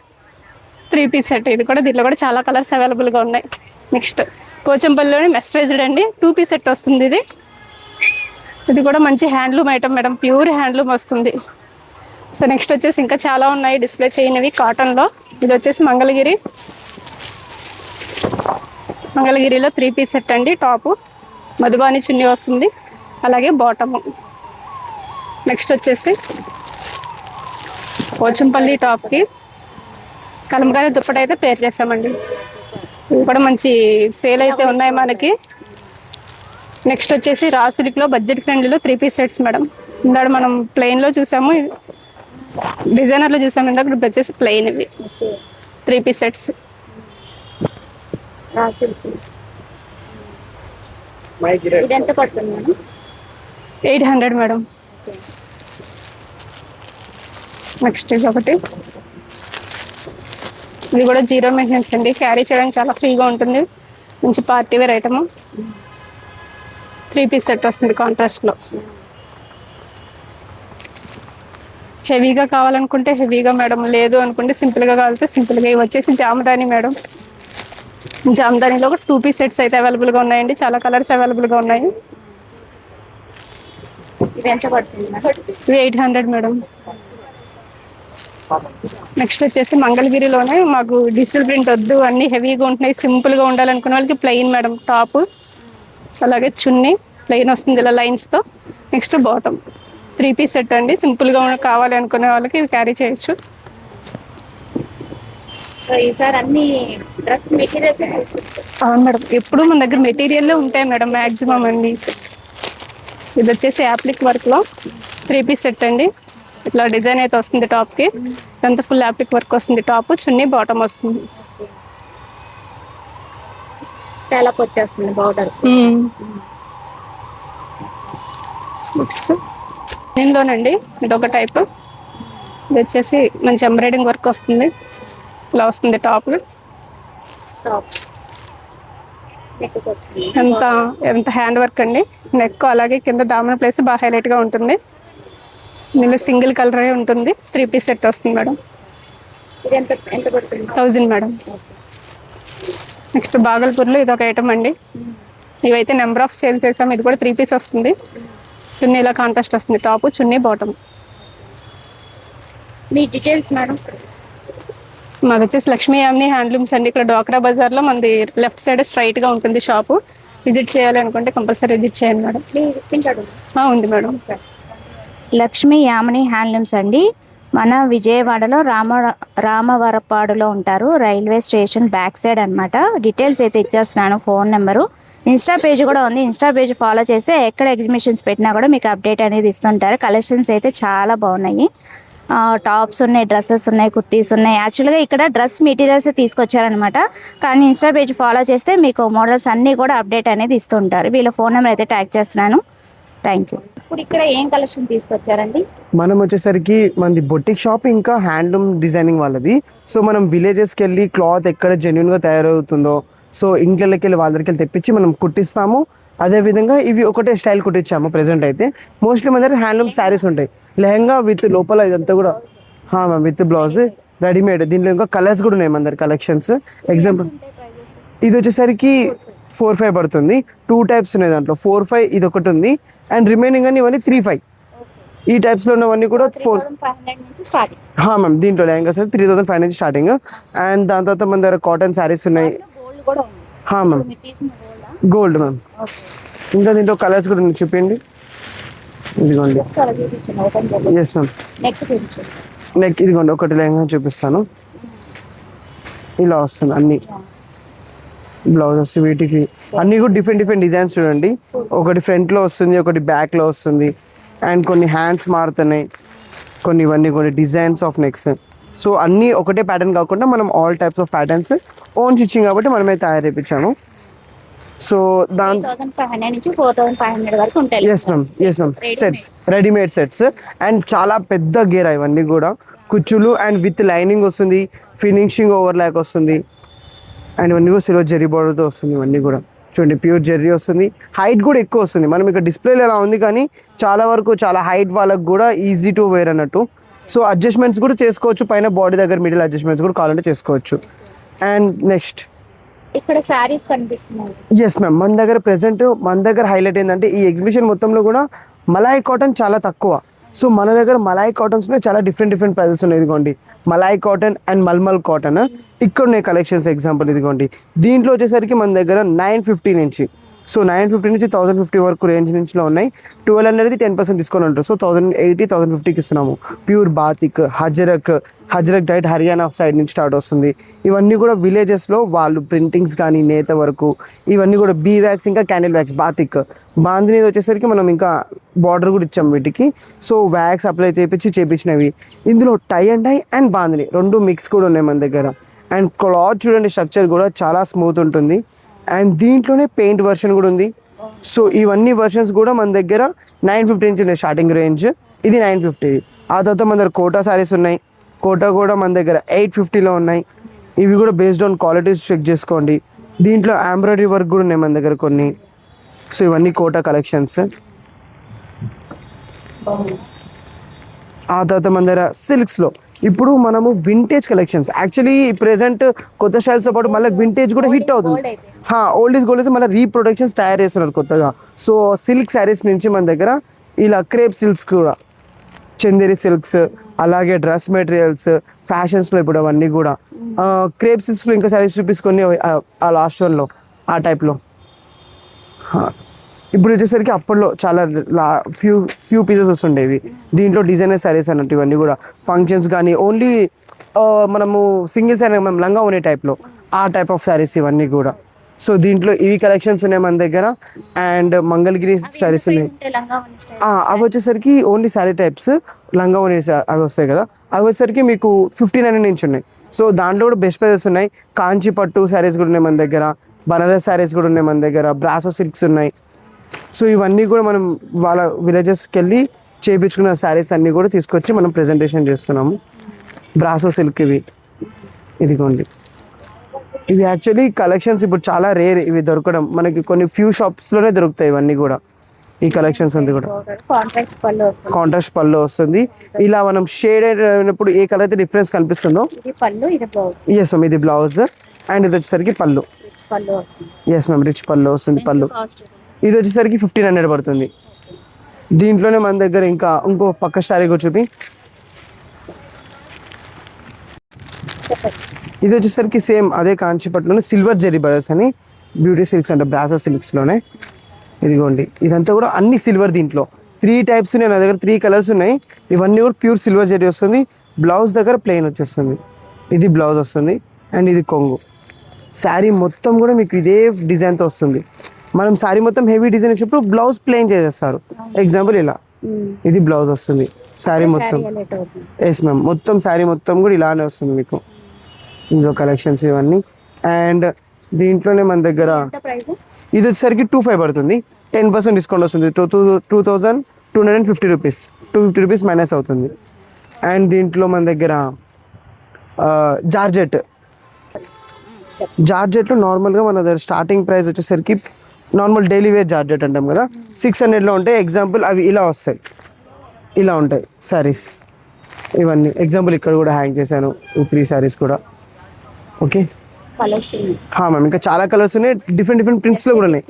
3 piece set ఇది కూడా. దీంట్లో కూడా చాలా కలర్స్ అవైలబుల్గా ఉన్నాయి. నెక్స్ట్ పోచంపల్లిలోని మెస్టరైజ్డ్ అండి, 2 పీస్ సెట్ వస్తుంది ఇది. ఇది కూడా మంచి handloom item madam, pure handloom వస్తుంది. సో నెక్స్ట్ వచ్చేసి ఇంకా చాలా ఉన్నాయి డిస్ప్లే చేయనివి కాటన్లో. ఇది వచ్చేసి మంగళగిరిలో 3 పీస్ సెట్ అండి. టాపు మధుబాని చున్నీ వస్తుంది, అలాగే బాటము. నెక్స్ట్ వచ్చేసి పోచంపల్లి టాప్కి కలంకారీ దుప్పట అయితే పేర్ చేసామండి. ఇవి కూడా మంచి సేల్ అయితే ఉన్నాయి మనకి. నెక్స్ట్ వచ్చేసి రా సిల్క్లో బడ్జెట్ ఫ్రెండ్లీలో 3 పీస్ సెట్స్ మేడం. ఇందాక మనం ప్లెయిన్లో చూసాము, డిజైనర్లో చూసాము ఇందాక. ఇప్పుడు వచ్చేసి ప్లెయిన్ ఇవి 3 పీస్ సెట్స్. ఇది ఎంత పడుతుంది మేడం? 800 మేడం. నెక్స్ట్ ఇది ఒకటి, ఇది కూడా జీరో మెయింటెనెన్స్ అండి, క్యారీ చేయడానికి చాలా ఫ్రీగా ఉంటుంది, మంచి party wear item. 3 piece set వస్తుంది కాంట్రాస్ట్లో. హెవీగా కావాలనుకుంటే హెవీగా మేడం, లేదు అనుకుంటే సింపుల్గా కావాలంటే సింపుల్గా. ఇవి వచ్చేసి జామదాని మేడం. జామదానిలో ఒక 2 పీస్ సెట్స్ అయితే అవైలబుల్గా ఉన్నాయండి, చాలా కలర్స్ అవైలబుల్గా ఉన్నాయి. ఇది ఎంత పడుతుంది మేడం? ఇవి 800 మేడం. నెక్స్ట్ వచ్చేసి మంగళగిరిలోనే మాకు డిజిటల్ ప్రింట్ వద్దు, అన్ని హెవీగా ఉంటున్నాయి, సింపుల్గా ఉండాలనుకున్న వాళ్ళకి ప్లెయిన్ మేడం. టాప్ అలాగే చున్నీ ప్లెయిన్ వస్తుంది ఇలా లైన్స్తో. నెక్స్ట్ బాటమ్ 3 పీస్ సెట్ అండి, సింపుల్గా కావాలి అనుకునే వాళ్ళకి ఇవి క్యారీ చేయొచ్చు. సో ఈసారి అన్ని డ్రెస్ మెటీరియల్స్ అవును మేడం, ఎప్పుడు మన దగ్గర మెటీరియల్లే ఉంటాయి మేడం మ్యాక్సిమం అండి. ఇది వచ్చేసి యాప్లిక్ వర్క్లో 3 పీస్ సెట్ అండి. ఇట్లా డిజైన్ అయితే వస్తుంది టాప్కి, ఇదంతా ఫుల్ యాప్లిక్ వర్క్ వస్తుంది. టాప్ చున్నీ బాటమ్ వస్తుంది. చాలా వచ్చేస్తుంది బార్డర్. నెక్స్ట్ దీనిలోనండి ఇదొక టైప్. ఇది వచ్చేసి మంచి ఎంబ్రాయిడింగ్ వర్క్ వస్తుంది, ఇలా వస్తుంది టాప్. ఎంత హ్యాండ్ వర్క్ అండి. నెక్ అలాగే కింద దామన ప్లేస్ బాగా హైలైట్గా ఉంటుంది. దీనిలో సింగిల్ కలరే ఉంటుంది. 3 పీస్ సెట్ వస్తుంది మేడం. ఇది ఎంత ఎంత పడుతుంది? 1000 మేడం. నెక్స్ట్ బాగల్పూర్లో ఇదొక ఐటమ్ అండి. ఇవైతే నెంబర్ ఆఫ్ సేల్స్ చేసాం. ఇది కూడా 3 పీస్ వస్తుంది. చున్నీ ఇలా కాంట్రాస్ట్ వస్తుంది, టాప్ చున్నీ బాటమ్. మీ డీటెయిల్స్ మేడం? మాది వచ్చేసి లక్ష్మీ యామిని హ్యాండ్లూమ్స్ అండి. ఇక్కడ డ్వాక్రా బజార్లో మనది లెఫ్ట్ సైడ్ స్ట్రైట్గా ఉంటుంది షాపు. విజిట్ చేయాలి అనుకుంటే కంపల్సరీ విజిట్ చేయండి మేడం. ఉంది మేడం. లక్ష్మీ యామిని హ్యాండ్లూమ్స్ అండి. మన విజయవాడలో రామవరపాడులో ఉంటారు, రైల్వే స్టేషన్ బ్యాక్ సైడ్ అనమాట. డీటెయిల్స్ అయితే ఇచ్చేస్తున్నాను, ఫోన్ నెంబరు. ఇన్స్టా పేజ్ కూడా ఉంది. ఇన్స్టా పేజ్ ఫాలో చేస్తే ఎక్కడ ఎగ్జిబిషన్స్ పెట్టినా కూడా మీకు అప్డేట్ అనేది ఇస్తుంటారు. కలెక్షన్స్ అయితే చాలా బాగున్నాయి. టాప్స్ ఉన్నాయి, డ్రెస్సెస్ ఉన్నాయి, కుర్తీస్ ఉన్నాయి. యాక్చువల్గా ఇక్కడ డ్రెస్ మెటీరియల్స్ తీసుకొచ్చారనమాట. కానీ ఇన్స్టా పేజ్ ఫాలో చేస్తే మీకు మోడల్స్ అన్నీ కూడా అప్డేట్ అనేది ఇస్తుంటారు. వీళ్ళ ఫోన్ నెంబర్ అయితే ట్యాగ్ చేస్తున్నాను. Thank you. ఇప్పుడు ఇక్కడ ఏం కలెక్షన్ తీసుకొచ్చారండి? మనం వచ్చేసరికి మనది బొటిక్ షాప్ ఇంకా హ్యాండ్లూమ్ డిజైనింగ్ వాళ్ళది. సో మనం విలేజెస్కి వెళ్ళి క్లాత్ ఎక్కడ జెన్యున్గా తయారవుతుందో సో ఇంట్లోకి వెళ్ళి వాళ్ళ దగ్గరికి వెళ్ళి తెప్పించి మనం కుట్టిస్తాము. అదేవిధంగా ఇవి ఒకటే స్టైల్ కుట్టించాము. ప్రెసెంట్ అయితే మోస్ట్లీ మన దగ్గర హ్యాండ్లూమ్ శారీస్ ఉంటాయి. లెహంగా విత్ లోపల ఇదంతా కూడా మ్యామ్ విత్ బ్లౌజ్ రెడీమేడ్. దీంట్లో ఇంకా కలర్స్ కూడా ఉన్నాయి మన దగ్గర కలెక్షన్స్. ఎగ్జాంపుల్ ఇది వచ్చేసరికి 4,500 పడుతుంది. 2 టైప్స్ ఉన్నాయి దాంట్లో. 4,500 ఇది ఒకటి ఉంది, అండ్ రిమైనింగ్ అన్ని ఇవన్నీ 3,500. ఈ టైప్స్లో ఉన్నవన్నీ కూడా 4,500 నుంచి స్టార్టింగ్. మ్యామ్ దీంట్లో లెహంగాస్ అయితే 3,500 నుంచి స్టార్టింగ్. అండ్ దాని తర్వాత మన దగ్గర కాటన్ శారీస్ ఉన్నాయి. గోల్డ్ కూడా ఉంది. Ma'am gold ma'am. ఇంకా దీంట్లో కలర్స్ కూడా ఉన్నాయి, చూపించండి. ఇదిగోండి. Yes ma'am. నెక్ ఇదిగోండి ఒకటి లెహంగా చూపిస్తాను. ఇలా వస్తుంది అన్ని బ్లౌజెస్. వీటికి అన్ని కూడా డిఫరెంట్ డిఫరెంట్ డిజైన్స్ చూడండి. ఒకటి ఫ్రంట్లో వస్తుంది, ఒకటి బ్యాక్లో వస్తుంది, అండ్ కొన్ని హ్యాండ్స్ మారుతున్నాయి, కొన్ని ఇవన్నీ కొన్ని డిజైన్స్ ఆఫ్ నెక్స్. సో అన్నీ ఒకటే ప్యాటర్న్ కాకుండా మనం all types of patterns own stitching కాబట్టి మనమే తయారు చేయించాము. సో దాని 3,500 నుంచి 4,500 వరకు ఉంటాయి. Yes ma'am. Sets readymade sets and చాలా పెద్ద గేరా ఇవన్నీ కూడా. కుచ్చులు అండ్ విత్ లైనింగ్ వస్తుంది, ఫినిషింగ్ ఓవర్ ల్యాక్ వస్తుంది, అండ్ ఇవన్నీ కూడా సిల్వర్ జెర్రీ బార్డర్తో వస్తుంది. ఇవన్నీ కూడా చూడండి ప్యూర్ జెర్రీ వస్తుంది. హైట్ కూడా ఎక్కువ వస్తుంది. మనం ఇక్కడ డిస్ప్లేలో ఎలా ఉంది కానీ చాలా వరకు చాలా హైట్ వాళ్ళకు కూడా ఈజీ టు వేర్ అన్నట్టు. సో అడ్జస్ట్మెంట్స్ కూడా చేసుకోవచ్చు, పైన బాడీ దగ్గర మిడిల్ అడ్జస్ట్మెంట్స్ కూడా కావాలంటే చేసుకోవచ్చు. అండ్ నెక్స్ట్ ఇక్కడ సారీస్ కనిపిస్తున్నాయి. Yes ma'am. మన దగ్గర హైలైట్ ఏంటంటే ఈ ఎగ్జిబిషన్ మొత్తంలో కూడా మలాయ్ కాటన్ చాలా తక్కువ. సో మన దగ్గర మలాయ్ కాటన్స్లో చాలా డిఫరెంట్ ప్రైజెస్ ఉన్నాయి. ఇదిగోండి malai cotton and malmal cotton ఇక్కడ ఉన్నాయి కలెక్షన్స్. ఎగ్జాంపుల్ ఇదిగోండి. దీంట్లో వచ్చేసరికి మన దగ్గర 950 నుంచి, సో 950 నుంచి 1,050 వరకు రేంజ్ నుంచిలో ఉన్నాయి. 1200 10% డిస్కౌంట్ ఉంటుంది. సో 1,080 1,050కి ఇస్తున్నాము. Pure batik, హజరక్ diet Haryana side నుంచి స్టార్ట్ వస్తుంది. ఇవన్నీ కూడా విలేజెస్లో వాళ్ళు ప్రింటింగ్స్ కానీ నేత వరకు ఇవన్నీ కూడా బీ వ్యాక్స్ ఇంకా క్యాండిల్ వ్యాక్స్ బాతిక్. బాందిని వచ్చేసరికి మనం ఇంకా బార్డర్ కూడా ఇచ్చాము వీటికి. సో వ్యాక్స్ అప్లై చేయించినవి. ఇందులో tie and dye and bandhani 2 mix కూడా ఉన్నాయి మన దగ్గర. అండ్ క్లాత్ చూడండి, స్ట్రక్చర్ కూడా చాలా స్మూత్ ఉంటుంది. అండ్ దీంట్లోనే పెయింట్ వర్షన్ కూడా ఉంది. సో ఇవన్నీ వర్షన్స్ కూడా మన దగ్గర 950 నుంచి ఉన్నాయి స్టార్టింగ్ రేంజ్. ఇది 950. ఆ తర్వాత మన దగ్గర కోటా శారీస్ ఉన్నాయి. కోటా కూడా మన దగ్గర 850లో ఉన్నాయి. ఇవి కూడా బేస్డ్ ఆన్ క్వాలిటీస్ చెక్ చేసుకోండి. దీంట్లో ఎంబ్రాయిడరీ వర్క్ కూడా ఉన్నాయి మన దగ్గర కొన్ని. సో ఇవన్నీ కోటా కలెక్షన్స్. ఆ తర్వాత మన దగ్గర సిల్క్స్లో ఇప్పుడు మనము వింటేజ్ కలెక్షన్స్, యాక్చువల్లీ ప్రెసెంట్ కొత్త స్టైల్స్తో పాటు మళ్ళీ వింటేజ్ కూడా హిట్ అవుతుంది. ఓల్డ్ ఈజ్ గోల్డ్ మళ్ళీ రీప్రొడక్షన్స్ తయారు చేస్తున్నారు కొత్తగా. సో సిల్క్ శారీస్ నుంచి మన దగ్గర ఇలా క్రేప్ సిల్క్స్ కూడా, చందేరి సిల్క్స్, అలాగే డ్రెస్ మెటీరియల్స్ ఫ్యాషన్స్లో ఇప్పుడు అవన్నీ కూడా క్రేప్ సిల్క్స్లో ఇంకా శారీస్ చూపించుకొని ఆ లాస్ట్ వన్లో ఆ టైప్లో. ఇప్పుడు వచ్చేసరికి అప్పట్లో చాలా ఫ్యూ పీసెస్ వస్తుండేవి. దీంట్లో డిజైనర్ శారీస్ అన్నట్టు ఇవన్నీ కూడా ఫంక్షన్స్ కానీ ఓన్లీ మనము సింగిల్ శారీ మనం లంగా ఉనే టైప్లో ఆ టైప్ ఆఫ్ శారీస్ ఇవన్నీ కూడా. సో దీంట్లో ఇవి కలెక్షన్స్ ఉన్నాయి మన దగ్గర. అండ్ మంగళగిరి శారీస్ ఉన్నాయి. అవి వచ్చేసరికి ఓన్లీ శారీ టైప్స్ లంగా ఉనే అవి వస్తాయి కదా, అవి వచ్చేసరికి మీకు 59 నుంచి ఉన్నాయి. సో దాంట్లో కూడా బెస్ట్ ప్రైజెస్ ఉన్నాయి. కాంచి పట్టు శారీస్ కూడా ఉన్నాయి మన దగ్గర, బనారస్ శారీస్ కూడా ఉన్నాయి మన దగ్గర, బ్రాసో సిల్క్స్ ఉన్నాయి. సో ఇవన్నీ కూడా మనం వాళ్ళ విలేజెస్కి వెళ్ళి చేయించుకున్న శారీస్ అన్నీ కూడా తీసుకొచ్చి మనం ప్రెజెంటేషన్ చేస్తున్నాము. బ్రాసో సిల్క్ ఇదిగోండి. ఇవి యాక్చువల్లీ కలెక్షన్స్ ఇప్పుడు చాలా రేర్ ఇవి దొరకడం, మనకి కొన్ని ఫ్యూ షాప్స్లోనే దొరుకుతాయి ఇవన్నీ కూడా. ఈ కలెక్షన్స్ అంతా కూడా కాంట్రాస్ట్ పళ్ళు వస్తుంది. ఇలా మనం షేడ్ అయినప్పుడు ఏ కలర్ అయితే డిఫరెన్స్ కనిపిస్తుందో. ఎస్ మ్యామ్, ఇది బ్లౌజ్ అండ్ ఇది వచ్చేసరికి పళ్ళు. ఎస్ మ్యామ్, రిచ్ పళ్ళు వస్తుంది. పళ్ళు ఇది వచ్చేసరికి 1500 పడుతుంది. దీంట్లోనే మన దగ్గర ఇంకో పక్క శారీ కూడా చూపి. ఇది వచ్చేసరికి సేమ్ అదే కాంచీపట్లోనే సిల్వర్ జెరీ బర్డ్స్ అని బ్యూటీ సిల్క్స్ అంటే బ్రాసో సిల్క్స్లోనే. ఇదిగోండి, ఇదంతా కూడా అన్ని సిల్వర్. దీంట్లో 3 టైప్స్ ఉన్నాయి నా దగ్గర, 3 కలర్స్ ఉన్నాయి. ఇవన్నీ కూడా ప్యూర్ సిల్వర్ జెరీ వస్తుంది. బ్లౌజ్ దగ్గర ప్లెయిన్ వచ్చేస్తుంది. ఇది బ్లౌజ్ వస్తుంది అండ్ ఇది కొంగు. శారీ మొత్తం కూడా మీకు ఇదే డిజైన్తో వస్తుంది. మనం శారీ మొత్తం హెవీ డిజైన్ ఇచ్చినప్పుడు బ్లౌజ్ ప్లెయిన్ చేసేస్తారు. ఎగ్జాంపుల్ ఇలా ఇది బ్లౌజ్ వస్తుంది. శారీ మొత్తం ఎస్ మ్యామ్, మొత్తం శారీ మొత్తం కూడా ఇలానే వస్తుంది మీకు. ఇందులో కలెక్షన్స్ ఇవన్నీ. అండ్ దీంట్లోనే మన దగ్గర ఇది వచ్చేసరికి 25 పడుతుంది. 10% డిస్కౌంట్ వస్తుంది. 2250 రూపీస్, 250 రూపీస్ మైనస్ అవుతుంది. అండ్ దీంట్లో మన దగ్గర జార్జెట్లో నార్మల్గా మన దగ్గర స్టార్టింగ్ ప్రైస్ వచ్చేసరికి నార్మల్ డైలీ వేర్ జార్జెట్ అంటాం కదా, 600లో ఉంటాయి. ఎగ్జాంపుల్ అవి ఇలా వస్తాయి, ఇలా ఉంటాయి శారీస్ ఇవన్నీ. ఎగ్జాంపుల్ ఇక్కడ కూడా హ్యాంగ్ చేశాను ఈ 3 శారీస్ కూడా. ఓకే మ్యామ్, ఇంకా చాలా కలర్స్ ఉన్నాయి. డిఫరెంట్ ప్రింట్స్లో కూడా ఉన్నాయి.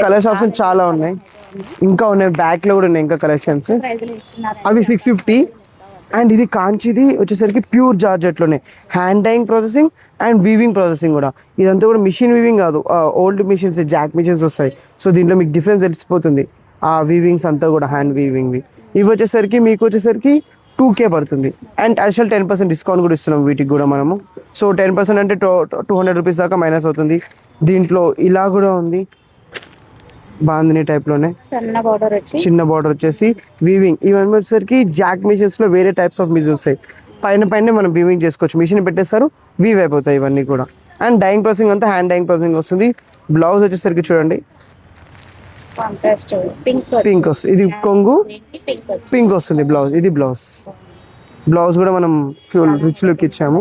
కలర్స్ ఆప్షన్ చాలా ఉన్నాయి. ఇంకా ఉన్నాయి, బ్యాక్లో కూడా ఉన్నాయి ఇంకా కలెక్షన్స్. అవి 650. అండ్ ఇది కాంచిది వచ్చేసరికి ప్యూర్ జార్జెట్లోనే hand dyeing processing and weaving processing కూడా. ఇదంతా కూడా మిషన్ వీవింగ్ కాదు, ఓల్డ్ మిషన్స్ జాక్ మిషన్స్ వస్తాయి. సో దీంట్లో మీకు డిఫరెన్స్ తెలిసిపోతుంది. ఆ వీవింగ్స్ అంతా కూడా హ్యాండ్ వీవింగ్వి. ఇవి వచ్చేసరికి మీకు వచ్చేసరికి 2K పడుతుంది. అండ్ అడిషనల్ 10% డిస్కౌంట్ కూడా ఇస్తున్నాం వీటికి కూడా మనము. సో 10% అంటే 200 రూపీస్ దాకా మైనస్ అవుతుంది. దీంట్లో ఇలా కూడా ఉంది, బాందిని టైప్లోనే చిన్న బార్డర్ వచ్చేసి వీవింగ్. ఇవన్నీ వచ్చేసరికి జాక్ మిషన్స్లో వేరే టైప్స్ ఆఫ్ మిషన్ వస్తాయి. పైన మనం వీవింగ్ చేసుకోవచ్చు. మిషన్ పెట్టేస్తారు, వీవ్ అయిపోతాయి ఇవన్నీ కూడా. అండ్ డైయింగ్ ప్రాసెసింగ్ అంతా హ్యాండ్ డైయింగ్ ప్రాసెసింగ్ వస్తుంది. బ్లౌజ్ వచ్చేసరికి చూడండి పింక్ వస్తుంది. ఇది కొంగు పింక్ వస్తుంది బ్లౌజ్. ఇది బ్లౌజ్ కూడా మనం ఫుల్ రిచ్ లుక్ ఇచ్చాము.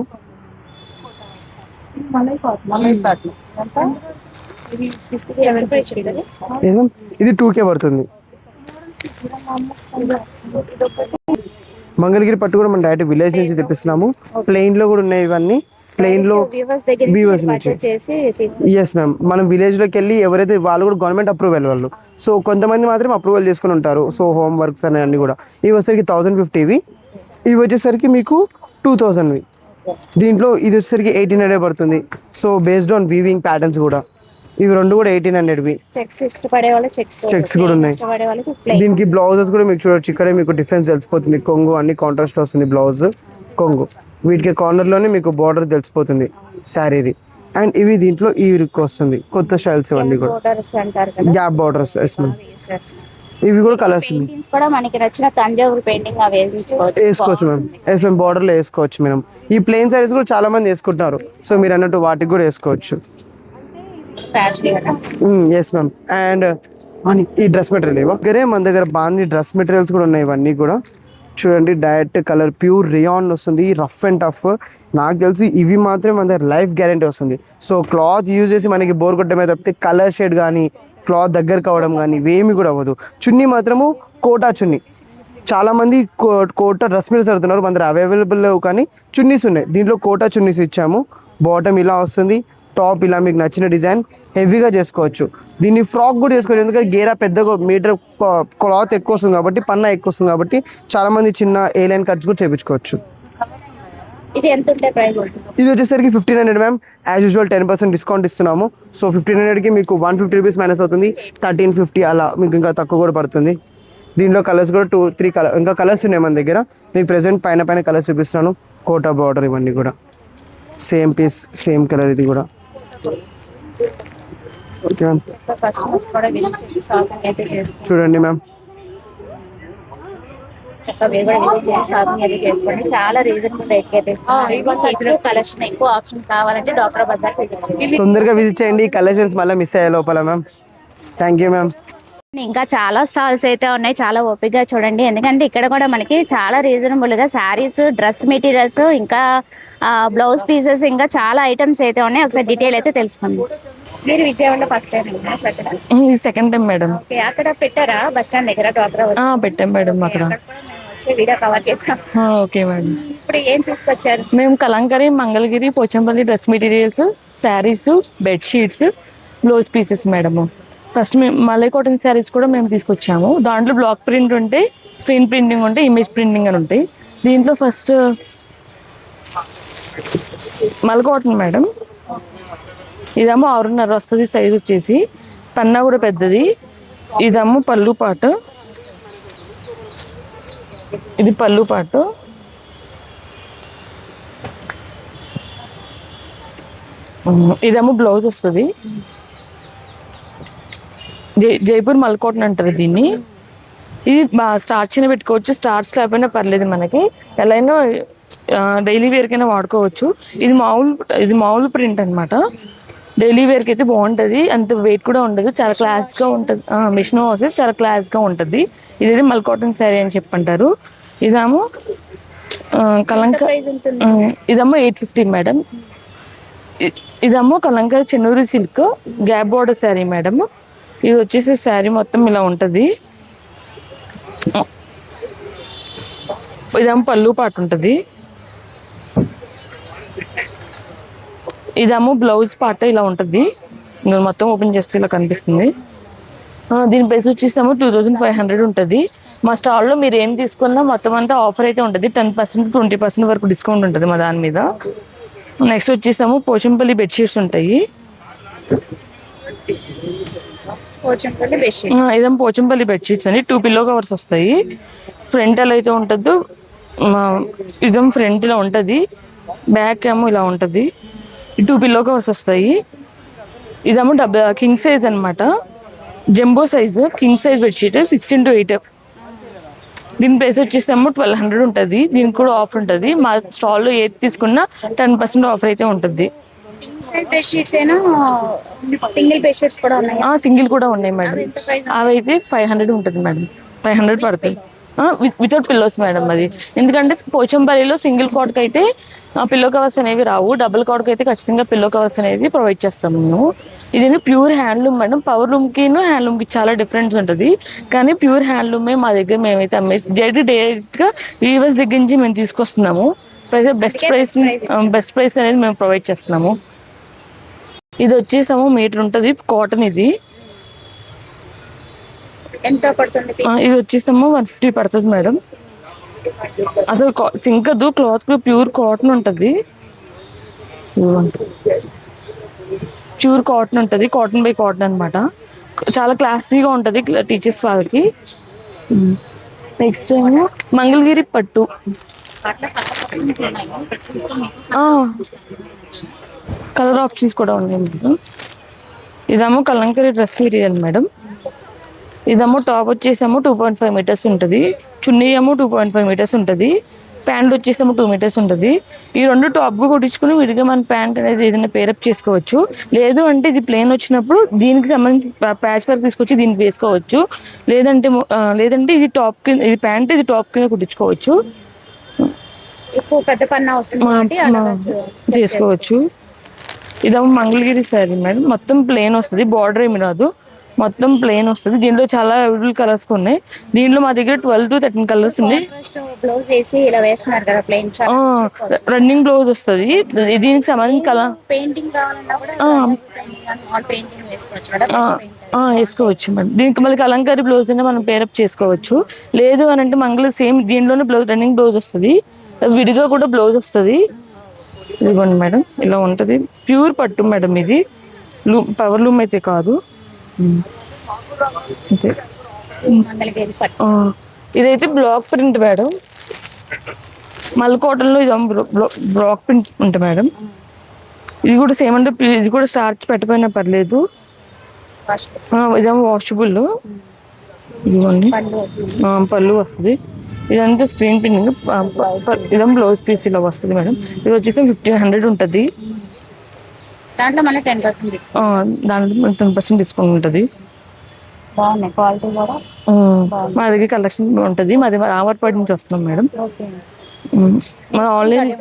ఇది 2K పడుతుంది. మంగళగిరి పట్టు కూడా మనం డైరెక్ట్ విలేజ్ నుంచి తెప్పిస్తున్నాము. ప్లెయిన్లో కూడా ఉన్నాయి ఇవన్నీ. ప్లెయిన్లో వీవర్స్ నుంచి. ఎస్ మ్యామ్, మనం విలేజ్లోకి వెళ్ళి ఎవరైతే వాళ్ళు కూడా గవర్నమెంట్ అప్రూవల్ వాళ్ళు. సో కొంతమంది మాత్రం అప్రూవల్ చేసుకుని ఉంటారు. సో హోమ్ వర్క్స్ అన్నీ కూడా. ఇవి వచ్చేసరికి 1050. ఇవి వచ్చేసరికి మీకు 2000. దీంట్లో ఇది వచ్చేసరికి 1800 పడుతుంది. So based on weaving patterns కూడా. ఇవి రెండు కూడా 1800. చెక్స్ కూడా ఉన్నాయి. దీనికి బ్లౌజెస్ కూడా మీకు చూడొచ్చు, ఇక్కడే మీకు డిఫరెన్స్ తెలిసిపోతుంది. కొంగు అన్ని కాంట్రాస్ట్ వస్తుంది బ్లౌజ్ కొంగు. వీటికి కార్నర్లోనే మీకు బార్డర్ తెలిసిపోతుంది శారీది. అండ్ ఇవి దీంట్లో ఈ రిక్ వస్తుంది, కొత్త స్టైల్స్ ఇవన్నీ కూడా గ్యాప్ బార్డర్స్. ఇవి కూడా కలర్స్ వేసుకోవచ్చు మ్యామ్. ఎస్ మ్యామ్, బార్డర్లో వేసుకోవచ్చు మేడం. ఈ ప్లెయిన్ శారీస్ కూడా చాలా మంది వేసుకుంటారు. సో మీరు అన్నట్టు వాటికి కూడా వేసుకోవచ్చు. Fashion yes ma'am. అండ్ ఈ డ్రెస్ మెటీరియల్ దగ్గరే మన దగ్గర బాగుంది డ్రెస్ మెటీరియల్స్ కూడా ఉన్నాయి. ఇవన్నీ కూడా చూడండి, డైరెక్ట్ కలర్ ప్యూర్ రియాన్ వస్తుంది, రఫ్ అండ్ టఫ్. నాకు తెలిసి ఇవి మాత్రమే మన దగ్గర లైఫ్ గ్యారంటీ వస్తుంది. సో క్లాత్ యూజ్ చేసి మనకి బోర్ కొట్టమే తప్పితే కలర్ షేడ్ కానీ క్లాత్ దగ్గర కావడం కానీ ఇవేమి కూడా అవ్వదు. చున్నీ మాత్రము కోటా చున్నీ. చాలామంది కోటా డ్రెస్ మెటీరియల్స్ అడుగుతున్నారు, మన దగ్గర అవైలబుల్ లేవు కానీ చున్నీస్ ఉన్నాయి. దీంట్లో కోటా చున్నీస్ ఇచ్చాము. బాటమ్ ఇలా వస్తుంది, టాప్ ఇలా మీకు నచ్చిన డిజైన్ హెవీగా చేసుకోవచ్చు. దీన్ని ఫ్రాక్ కూడా చేసుకోవచ్చు, ఎందుకంటే గేరా పెద్దగా మీటర్ క్లాత్ ఎక్కువ వస్తుంది కాబట్టి, పన్నా ఎక్కువ వస్తుంది కాబట్టి చాలామంది చిన్న ఏ లైన్ కట్స్ కూడా చేయించుకోవచ్చు. ఇది ఎంత ఉంటాయి ప్రైస్? ఇది వచ్చేసరికి 1500 మ్యామ్. యాజ్ యూజువల్ 10% డిస్కౌంట్ ఇస్తున్నాము. సో 1500కి మీకు 150 రూపీస్ మైనస్ అవుతుంది. 1350 అలా మీకు ఇంకా తక్కువ కూడా పడుతుంది. దీంట్లో కలర్స్ కూడా 2-3 కలర్ ఇంకా కలర్స్ ఉన్నాయి మన దగ్గర. మీకు ప్రెసెంట్ పైన కలర్స్ చూపిస్తున్నాను. కోటా బార్డర్ ఇవన్నీ కూడా సేమ్ పీస్ సేమ్ కలర్. ఇది కూడా ఓకే మ్యామ్. కస్టమర్స్ కూడా షాపింగ్ అయితే చేస్తారు. చూడండి మ్యామ్, షాపింగ్ అయితే చేసుకోండి. చాలా రీజనబుల్ రేట్ అయితే ఇస్తున్నారు. కలెక్షన్ ఎక్కువ ఆప్షన్ కావాలంటే డాక్టర్ బజార్ తొందరగా విజిట్ చేయండి. కలెక్షన్స్ మళ్ళీ మిస్ అయ్యే లోపల మ్యామ్. Thank you ma'am. ఇంకా చాలా స్టాల్స్ అయితే ఉన్నాయి, చాలా ఓపికగా చూడండి. ఎందుకంటే ఇక్కడ కూడా మనకి చాలా రీజనబుల్ గా శారీస్, డ్రెస్ మెటీరియల్స్, ఇంకా బ్లౌజ్ పీసెస్, ఇంకా చాలా ఐటమ్స్ అయితే ఉన్నాయి. ఒకసారి డీటెయిల్ అయితే తెలుసుకుందాం. మీరు విజయవాడలో ఫస్ట్ టైం ఇది సెకండ్ టైం మేడం. అక్కడ పెట్టారా బస్ స్టాండ్ దగ్గర డాక్టర్? పెట్టాం మేడం అక్కడ. వీడియో కవర్ చేస్తాం. Okay madam. ఇప్పుడు ఏం తీసుకొచ్చారు? మేము Kalamkari, Mangalagiri, Pochampally dress materials, sarees, bedsheets, blouse pieces madam. First మేము మలై కాటన్ శారీస్ కూడా మేము తీసుకొచ్చాము. దాంట్లో బ్లాక్ ప్రింట్ ఉంటాయి, స్క్రీన్ ప్రింటింగ్ ఉంటాయి, ఇమేజ్ ప్రింటింగ్ అని ఉంటాయి. దీంట్లో ఫస్ట్ మలై కాటన్ మేడం. ఇదేమో 6.5 వస్తుంది సైజ్ వచ్చేసి. పన్నా కూడా పెద్దది. ఇదేమో పళ్ళు పాటు. ఇది పళ్ళు పాటు. ఇదేమో బ్లౌజ్ వస్తుంది. జైపూర్ మల్ కాటన్ అంటారు దీన్ని. ఇది స్టార్చ్ అయినా పెట్టుకోవచ్చు, స్టార్చ్ లేకపోయినా పర్లేదు, మనకి ఎలా అయినా డైలీ వేర్కైనా వాడుకోవచ్చు. ఇది మామూలు ప్రింట్ అనమాట. డైలీ వేర్కి అయితే బాగుంటుంది, అంత వెయిట్ కూడా ఉండదు, చాలా క్లాస్గా ఉంటుంది. మిషన్ హౌసెస్ చాలా క్లాస్గా ఉంటుంది. ఇదైతే మల్ కాటన్ శారీ అని చెప్పంటారు. ఇదేమో ఇదేమో 850 మేడం. ఇదేమో Kalamkari Chennur silk gap border sari madam. ఇది వచ్చేసి శారీ మొత్తం ఇలా ఉంటుంది. ఇదేమో పళ్ళు పాటు ఉంటుంది. ఇదేమో బ్లౌజ్ పార్ట్ ఇలా ఉంటుంది. ఇంకా మొత్తం ఓపెన్ చేస్తే ఇలా కనిపిస్తుంది. దీని ప్రైస్ వచ్చేసేమో 2500 ఉంటుంది. మా స్టాల్లో మీరు ఏం తీసుకున్నా మొత్తం అంతా ఆఫర్ అయితే ఉంటుంది. 10% 20% వరకు డిస్కౌంట్ ఉంటుంది మా దాని మీద. నెక్స్ట్ వచ్చేసాము పోచంపల్లి బెడ్షీట్స్ ఉంటాయి. ఇదేమో పోచంపల్లి బెడ్షీట్స్ అని 2 పిల్లో కవర్స్ వస్తాయి. ఫ్రంట్ ఎలా అయితే ఉంటుందో ఇదేమో ఫ్రంట్ ఇలా ఉంటుంది, బ్యాక్ ఏమో ఇలా ఉంటుంది. 2 పిల్లో కవర్స్ వస్తాయి. ఇదేమో కింగ్ సైజ్ అనమాట, jumbo size king size bedsheet 6x8. దీని ప్రైస్ వచ్చేసేమో 1200 ఉంటుంది. దీనికి కూడా ఆఫర్ ఉంటుంది. మా స్టాల్లో ఏది తీసుకున్నా 10% ఆఫర్ అయితే ఉంటుంది. సింగిల్ బెడ్షీట్స్ కూడా ఉన్నాయి. సింగిల్ కూడా ఉన్నాయి మేడం. అవి అయితే 500 ఉంటుంది మేడం. 500 పడుతుంది వితౌట్ పిల్లోస్ మేడం. అది ఎందుకంటే పోచంపల్లిలో సింగిల్ కాట్కి అయితే పిల్లో కవర్స్ అనేవి రావు, డబుల్ కాట్కి అయితే ఖచ్చితంగా పిల్లో కవర్స్ అనేది ప్రొవైడ్ చేస్తాము మేము. ఇది ప్యూర్ హ్యాండ్లూమ్ మేడం. పవర్ లూమ్కి హ్యాండ్లూమ్కి చాలా డిఫరెన్స్ ఉంటుంది, కానీ ప్యూర్ హ్యాండ్లూమే మా దగ్గర మేమైతే డైరెక్ట్గా వీవర్స్ దగ్గర నుంచి మేము తీసుకొస్తున్నాము. బెస్ట్ ప్రైస్ అనేది మేము ప్రొవైడ్ చేస్తున్నాము. ఇది వచ్చేసాము మీటర్ ఉంటుంది, కాటన్. ఇది ఎంత పడుతుంది? ఇది వచ్చేసాము 150 పడుతుంది మేడం. అసలు సింకదు, క్లాత్ ప్యూర్ కాటన్ ఉంటుంది. ప్యూర్ కాటన్ ఉంటుంది, కాటన్ బై కాటన్ అనమాట. చాలా క్లాసీగా ఉంటుంది టీచర్స్ వాళ్ళకి. నెక్స్ట్ ఏమో మంగళగిరి పట్టు. కలర్ ఆప్షన్స్ కూడా ఉన్నాయి మేడం. ఇదేమో కలంకరీ డ్రెస్ మెటీరియల్ మేడం. ఇదేమో టాప్ వచ్చేసేమో 2.5 మీటర్స్ ఉంటుంది. చున్నీ ఏమో 2.5 మీటర్స్ ఉంటుంది. ప్యాంట్ వచ్చేసి 2 మీటర్స్ ఉంటుంది. ఈ 2 టాప్గా కుట్టించుకుని విడిగా మన ప్యాంట్ అనేది ఏదైనా పేరప్ చేసుకోవచ్చు. లేదు అంటే ఇది ప్లేన్ వచ్చినప్పుడు దీనికి సంబంధించి ప్యాచ్ వర్క్ తీసుకొచ్చి దీనికి వేసుకోవచ్చు. లేదంటే ఇది టాప్ కింద, ఇది ప్యాంట్, ఇది టాప్ కింద కుట్టించుకోవచ్చు. ఎక్కువ పెద్ద పన్నా వస్తుంది చేసుకోవచ్చు. ఇదేమో మంగళగిరి శారీ మేడం, మొత్తం ప్లేన్ వస్తుంది, బార్డర్ ఏమి రాదు, మొత్తం ప్లేన్ వస్తుంది. దీంట్లో చాలా అవైలబుల్ కలర్స్ ఉన్నాయి. దీంట్లో మా దగ్గర 12 to 13 కలర్స్ ఉన్నాయి. బ్లౌజ్ వేసి ఇలా వేస్తున్నారు కదా ప్లెయిన్ రన్నింగ్ బ్లౌజ్ వస్తుంది. దీనికి సంబంధించిన కలర్ పెయింటింగ్ కావాలన్నా కూడా పెయింటింగ్ వేసుకోవచ్చు కదా. వేసుకోవచ్చు మేడం. దీనికి మళ్ళీ కలంకారీ బ్లౌజ్ అయినా మనం పేరప్ చేసుకోవచ్చు. లేదు అని అంటే మంగళ సేమ్ దీంట్లోనే బ్లౌజ్, రన్నింగ్ బ్లౌజ్ వస్తుంది, విడిగా కూడా బ్లౌజ్ వస్తుంది. ఇదిగోండి మేడం, ఇలా ఉంటుంది. ప్యూర్ పట్టు మేడం, ఇది పవర్ లూమ్ అయితే కాదు. ఇదైతే బ్లాక్ ప్రింట్ మేడం, మల్ కాటన్ లో ఇది బ్లాక్ ప్రింట్ ఉంటుంది మేడం. ఇది కూడా సేమ్ అంటే ఇది కూడా స్టార్చ్ పెట్టపోయినా పర్లేదు. ఇదేమో వాషబుల్. ఇదిగోండి పళ్ళు వస్తుంది. ఇదంతా స్క్రీన్ ప్రింటింగ్. ఇదేమో బ్లౌజ్ పీస్ ఇలా వస్తుంది మేడం. ఇది వచ్చేసి 1500 ఉంటుంది. దాంట్లో మళ్ళీ 10% దాంట్లో 10% డిస్కౌంట్ ఉంటుంది. బాగున్నాయి, క్వాలిటీ కూడా మా దగ్గర కలెక్షన్ ఉంటుంది. మాది రామర్పేట నుంచి వస్తున్నాం మేడం. మన ఆన్లైన్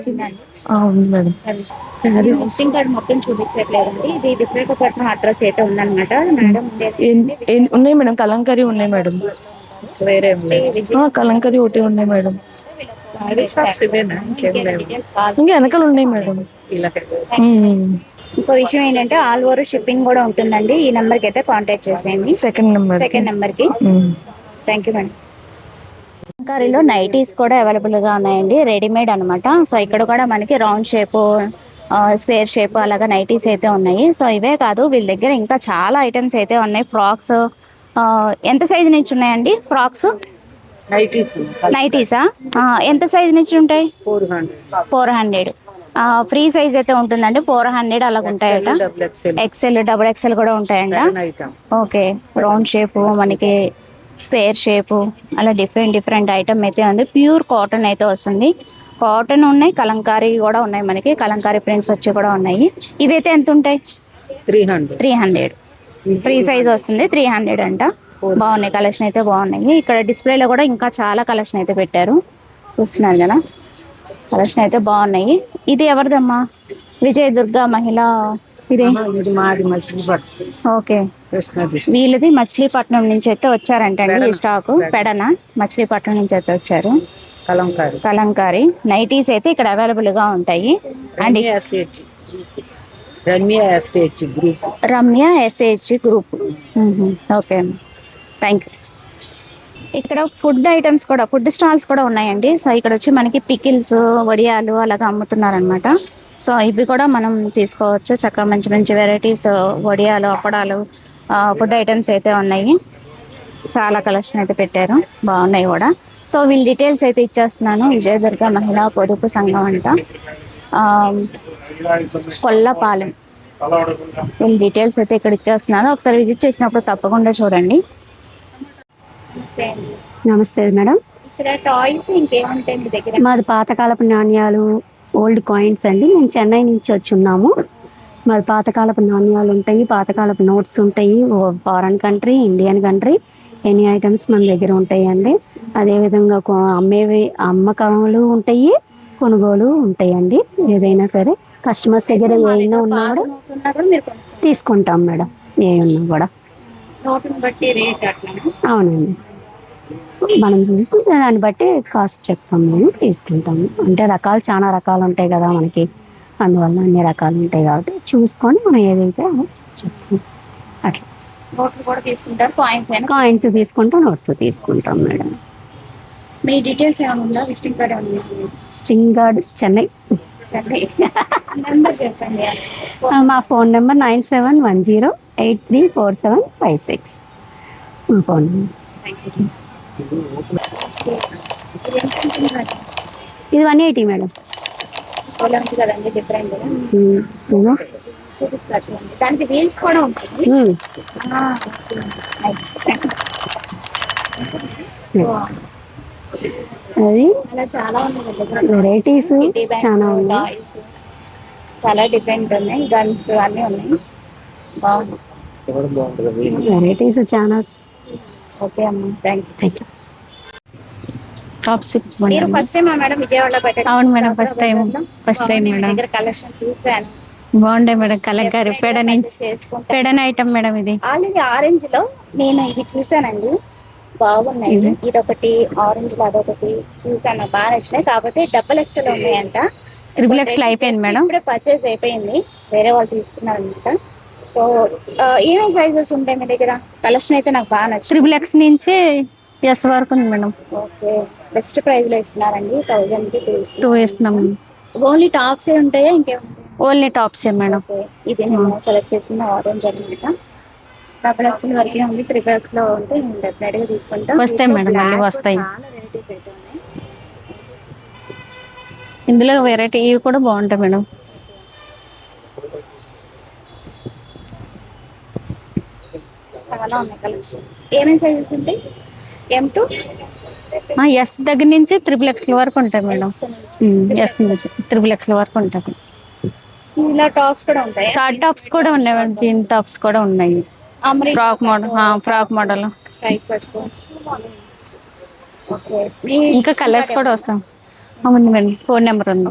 ఉంది మేడం. విజిటింగ్ కార్డ్ మొత్తం చూపించట్లేదండి. ఇది విశాఖపట్నం అడ్రస్ అయితే ఉందన్నమాట మేడం. ఉన్నాయి మేడం, కలంకారీ ఉన్నాయి మేడం, వేరే కలంకారీ ఒకటి ఉన్నాయి మేడం. ఇంకా వెనకాల ఉన్నాయి మేడం. ఇంకో విషయం ఏంటంటే ఆల్ ఓవర్ షిప్పింగ్ కూడా ఉంటుందండి. ఈ నెంబర్ కి అయితే కాంటాక్ట్ చేసేయండి, సెకండ్ నెంబర్ కి. Thank you madam. కలంకారీలో నైటీస్ కూడా అవైలబుల్ గా ఉన్నాయండి, రెడీమేడ్ అనమాట. సో ఇక్కడ కూడా మనకి రౌండ్ షేప్, స్క్వేర్ షేప్ అలాగా నైటీస్ అయితే ఉన్నాయి. సో ఇవే కాదు, వీళ్ళ దగ్గర ఇంకా చాలా ఐటమ్స్ అయితే ఉన్నాయి. ఫ్రాక్స్ ఎంత సైజు నుంచి ఉన్నాయండి? ఫ్రాక్స్ నైటీసా ఎంత సైజు నుంచి ఉంటాయి? 400. ఫ్రీ సైజ్ అయితే ఉంటుందండి, 400 అలాగ ఉంటాయట. ఎక్సెల్, డబుల్ ఎక్సెల్ కూడా ఉంటాయండి. ఓకే, రౌండ్ షేప్, మనకి స్క్వేర్ షేప్, అలా డిఫరెంట్ ఐటమ్ అయితే ఉంది. ప్యూర్ కాటన్ అయితే వస్తుంది. కాటన్ ఉన్నాయి, కలంకారీ కూడా ఉన్నాయి, మనకి కలంకారీ ప్రింట్స్ వచ్చి కూడా ఉన్నాయి. ఇవైతే ఎంత ఉంటాయి? 300. ఫ్రీ సైజ్ వస్తుంది, 300 అంట. బాగున్నాయి, కలెక్షన్ అయితే బాగున్నాయి. ఇక్కడ డిస్ప్లేలో కూడా ఇంకా చాలా కలెక్షన్ అయితే పెట్టారు, చూస్తున్నారు కదా. కలెక్షన్ అయితే బాగున్నాయి. ఇది ఎవరిదమ్మా? విజయ దుర్గా మహిళ. ఇదే ఓకే, వీళ్ళది మచిలీపట్నం నుంచి అయితే వచ్చారంటండి. ఈ స్టాక్ పెడన మచిలీపట్నం నుంచి అయితే వచ్చారు. కలంకారీ నైటీస్ అయితే ఇక్కడ అవైలబుల్ గా ఉంటాయి. And Ramya SH group. Okay, thank you. ఇక్కడ ఫుడ్ ఐటమ్స్ కూడా, ఫుడ్ స్టాల్స్ కూడా ఉన్నాయండి. సో ఇక్కడ వచ్చి మనకి పికిల్స్, వడియాలు అలాగా అమ్ముతున్నారనమాట. సో ఇవి కూడా మనం తీసుకోవచ్చు చక్కగా. మంచి వెరైటీస్ వడియాలు, అప్పడాలు, ఫుడ్ ఐటమ్స్ అయితే ఉన్నాయి. చాలా కలెక్షన్ అయితే పెట్టారు, బాగున్నాయి కూడా. సో వీళ్ళ డీటెయిల్స్ అయితే ఇచ్చేస్తున్నాను. విజయదుర్గ మహిళా పొదుపు సంఘం అంట, కొల్లపాలెం. వీళ్ళ డీటెయిల్స్ అయితే ఇక్కడ ఇచ్చేస్తున్నాను. ఒకసారి విజిట్ చేసినప్పుడు తప్పకుండా చూడండి. నమస్తే మేడం. ఇక్కడ టాయ్స్ ఇంకేముంటాయి మీ దగ్గర? మాది పాతకాలపు నాణ్యాలు, ఓల్డ్ కాయిన్స్ అండి. మేము చెన్నై నుంచి వచ్చి ఉన్నాము. మాది పాతకాలపు నాణ్యాలు ఉంటాయి, పాతకాలపు నోట్స్ ఉంటాయి. Foreign country, Indian country, any items మన దగ్గర ఉంటాయండి. అదేవిధంగా అమ్మకాలు ఉంటాయి, కొనుగోలు ఉంటాయండి. ఏదైనా సరే కస్టమర్స్ దగ్గర ఏమైనా ఉన్నా కూడా తీసుకుంటాం మేడం, ఏ ఉన్నా కూడా. అవునండి, మనం చూసి దాన్ని బట్టి కాస్ట్ చెప్తాం, మేము తీసుకుంటాము. అంటే రకాలు చాలా రకాలు ఉంటాయి కదా మనకి, అందువల్ల అన్ని రకాలు ఉంటాయి కాబట్టి చూసుకొని మనం ఏదైతే చెప్తాం. అట్లా కాయిన్స్ తీసుకుంటాం, నోట్స్ తీసుకుంటాం మేడం. మీ డీటెయిల్స్ ఏమైనా ఉందా? విజిటింగ్ కార్డ్ ఏమైనా? Visiting card Chennai. నెంబర్ చెప్పండి. మా ఫోన్ నెంబర్ 9710834756. మా ఫోన్ నెంబర్. ఇది 180 మేడం. కదండి, డిఫరెంట్. దానికి వీల్స్ కూడా ఉంటాయి. అది అలా చాలా ఉన్నాయి వెరైటీస్ చాలా ఉన్నాయి. టాయ్స్ చాలా డిఫరెంట్ ఉన్నాయి, గన్స్ అన్నీ ఉన్నాయి. బాగుంది. వెరైటీస్ చాలా. ఓకే అమ్మ, థ్యాంక్ యూ. టాప్స్ మీరు ఫస్ట్ టైం మేడం విజయవాడలో పెట్టారు? అవును మేడం, ఫస్ట్ టైం మేడం. దగ్గర కలెక్షన్ చూసాను, బాగుంటాయి మేడం. కలంకారీ పెడ నుంచి పెడన్ ఐటమ్ మేడం ఇది. ఆల్రెడీ ఆరెంజ్ లో నేను ఇది చూసానండి, బాగున్నాయి. ఇదొకటి ఆరెంజ్ లో అదొకటి చూసాను, నాకు బాగా నచ్చినాయి. కాకపోతే XXL ఉన్నాయంట. XXL అయిపోయింది మేడం, ఇప్పుడే పర్చేస్ అయిపోయింది, వేరే వాళ్ళు తీసుకున్నారు అనమాట. సో ఏమేమి సైజెస్ ఉంటాయి మీ దగ్గర? కలెక్షన్ అయితే నాకు బాగా నచ్చింది. XXX నుంచి S వరకు ఉంది మేడం. ఓకే, బెస్ట్ ప్రైస్ లో ఇస్తున్నారండి, 1000 కి 2 ఇస్తున్నాం. ఓన్లీ టాప్స్ ఏ ఉంటాయా ఇంకేముంటాయి? Only tops madam. ఓకే, ఇది నేను సెలెక్ట్ చేసిన ఆరెంజ్ అనమాట. XXL వరకే ఉంది, XXX లో ఉంటే నేను డెఫినెట్ గా తీసుకుంటాం. వస్తాయి మేడం, మళ్ళీ వస్తాయి. చాలా వెరైటీస్ అయితే ఉన్నాయి. ఇందులో వెరైటీ ఇవి కూడా బాగుంటాయి మేడం. చాలా ఉన్నాయి కలెక్షన్. ఏమేమి సైజెస్ ఉంటాయి? M2 S దగ్గర నుంచి XXL వరకు ఉంటాయి మేడం. S నుంచి XXL వరకు ఉంటాయి. ఇలా టాప్స్ కూడా ఉంటాయి. షార్ట్ టాప్స్ కూడా ఉన్నాయి మేడం, జీన్ టాప్స్ కూడా ఉన్నాయి. ఫ్రాక్ మోడల్ ఇంకా కలర్స్ కూడా వస్తాం. అవును మేడం, ఫోన్ నెంబర్ ఉంది.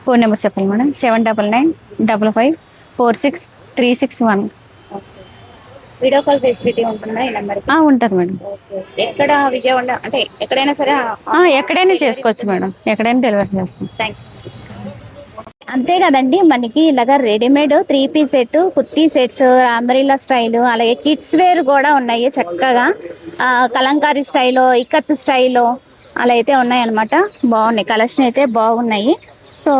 ఫోన్ నెంబర్ చెప్పండి మేడం. 7995546361. వీడియో కాల్ ఫెసిలిటీ ఉంటుందా ఈ నెంబర్? ఉంటుంది మేడం. ఎక్కడ విజయవాడ అంటే ఎక్కడైనా సరే? ఎక్కడైనా చేసుకోవచ్చు మేడం, ఎక్కడైనా డెలివరీ చేస్తాం. Thank you. అంతే కదండి, మనకి ఇలాగ readymade 3 piece set, kurti sets, umbrella style, అలాగే కిడ్స్ వేర్ కూడా ఉన్నాయి చక్కగా. కలంకారీ స్టైలో, ఇక్కత్ స్టైలో అలా అయితే ఉన్నాయి అనమాట. బాగున్నాయి, కలెక్షన్ అయితే బాగున్నాయి. సో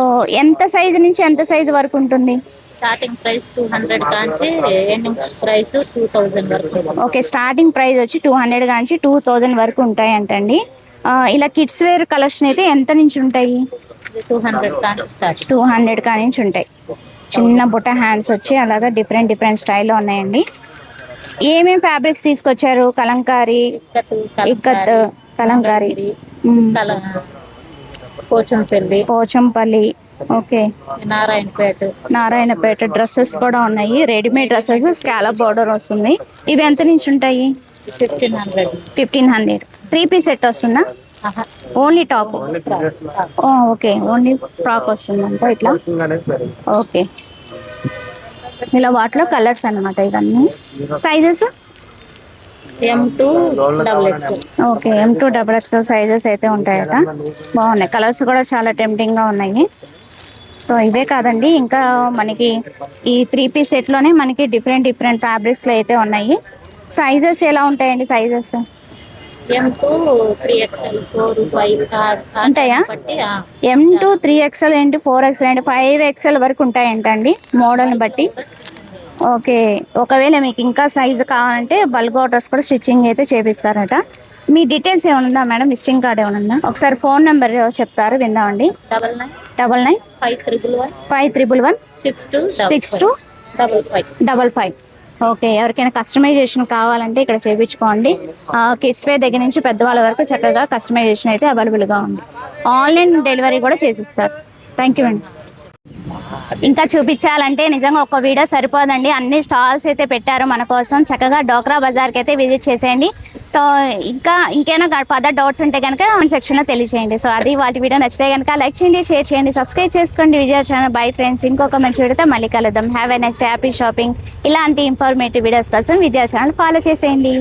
ఎంత సైజు నుంచి ఎంత సైజు వరకు ఉంటుంది? స్టార్టింగ్ ప్రైస్ 200 కాంచి ఎండింగ్ ప్రైస్ 2000 వరకు. ఓకే, స్టార్టింగ్ ప్రైస్ వచ్చి 200 కాంచి 2000 వరకు ఉంటాయి అంటండి. ఇలా కిడ్స్ వేర్ కలెక్షన్ అయితే ఎంత నుంచి ఉంటాయి? 200 కాంచి స్టార్ట్. 200 కా నుంచి ఉంటాయి. చిన్న బుట్ట హ్యాండ్స్ వచ్చి అలాగా డిఫరెంట్ స్టైల్లో ఉన్నాయండి. ఏమేమి ఫ్యాబ్రిక్స్ తీసుకొచ్చారు? కలంకారీ, ఇక్కత్, కలంకారీ, పోచంపల్లి, ఓకే, నారాయణపేట డ్రెస్సెస్ కూడా ఉన్నాయి. రెడీమేడ్ డ్రెస్సెస్, స్కాలప్ బోర్డర్ వస్తుంది. ఇవి ఎంత నుంచి ఉంటాయి? 1500. 3 పీస్ సెట్ వస్తుందా? Only top? Okay, only frock వస్తుందంట ఇట్లా. ఓకే, ఇలా వాటిలో కలర్స్ అన్నమాట ఇవన్నీ. Sizes M2 XXL. Okay, M2 XXL sizes అయితే ఉంటాయట. బాగున్నాయి, కలర్స్ కూడా చాలా టెంప్టింగ్ గా ఉన్నాయి. సో ఇవే కాదండి, ఇంకా మనకి ఈ 3 పీస్ సెట్లోనే మనకి డిఫరెంట్ ఫ్యాబ్రిక్స్లో అయితే ఉన్నాయి. సైజెస్ ఎలా ఉంటాయండి? సైజెస్ M2 3XL 4 5 ఉంటాయా? M2 3XL ఏంటి, 4XL ఏంటి, 5XL వరకు ఉంటాయంటండి మోడల్ని బట్టి. ఓకే, ఒకవేళ మీకు ఇంకా సైజు కావాలంటే బల్క్ ఆర్డర్స్ కూడా స్టిచ్చింగ్ అయితే చేపిస్తారట. మీ డీటెయిల్స్ ఏమైనా ఉందా మేడం? విజిటింగ్ కార్డ్ ఏమైనా ఉందా? ఒకసారి ఫోన్ నెంబర్ చెప్తారు, విందామండి. 99 511 6255. ఓకే, ఎవరికైనా కస్టమైజేషన్ కావాలంటే ఇక్కడ చేయించుకోండి. కిడ్స్ వేర్ దగ్గర నుంచి పెద్దవాళ్ళ వరకు చక్కగా కస్టమైజేషన్ అయితే అవైలబుల్గా ఉంది. ఆన్లైన్ డెలివరీ కూడా చేసిస్తారు. థ్యాంక్ యూ అండి. ఇంకా చూపించాలంటే నిజంగా ఒక వీడియో సరిపోదండి, అన్ని స్టాల్స్ అయితే పెట్టారు మన కోసం. చక్కగా డోక్రా బజార్కి అయితే విజిట్ చేసేయండి. సో ఇంకేమైనా ఫర్దర్ డౌట్స్ ఉంటే కనుక కామెంట్ సెక్షన్లో తెలియజేయండి. సో అది వాటి వీడియో నచ్చితే కనుక లైక్ చేయండి, షేర్ చేయండి, సబ్స్క్రైబ్ చేసుకోండి విజయ ఛానల్. బై ఫ్రెండ్స్, ఇంకొక మంచి వీడియోతో మళ్ళీ కలుద్దాం. Have a nice day, happy shopping. ఇలాంటి ఇన్ఫర్మేటివ్ వీడియోస్ కోసం విజయ ఛానల్ ఫాలో చేసేయండి.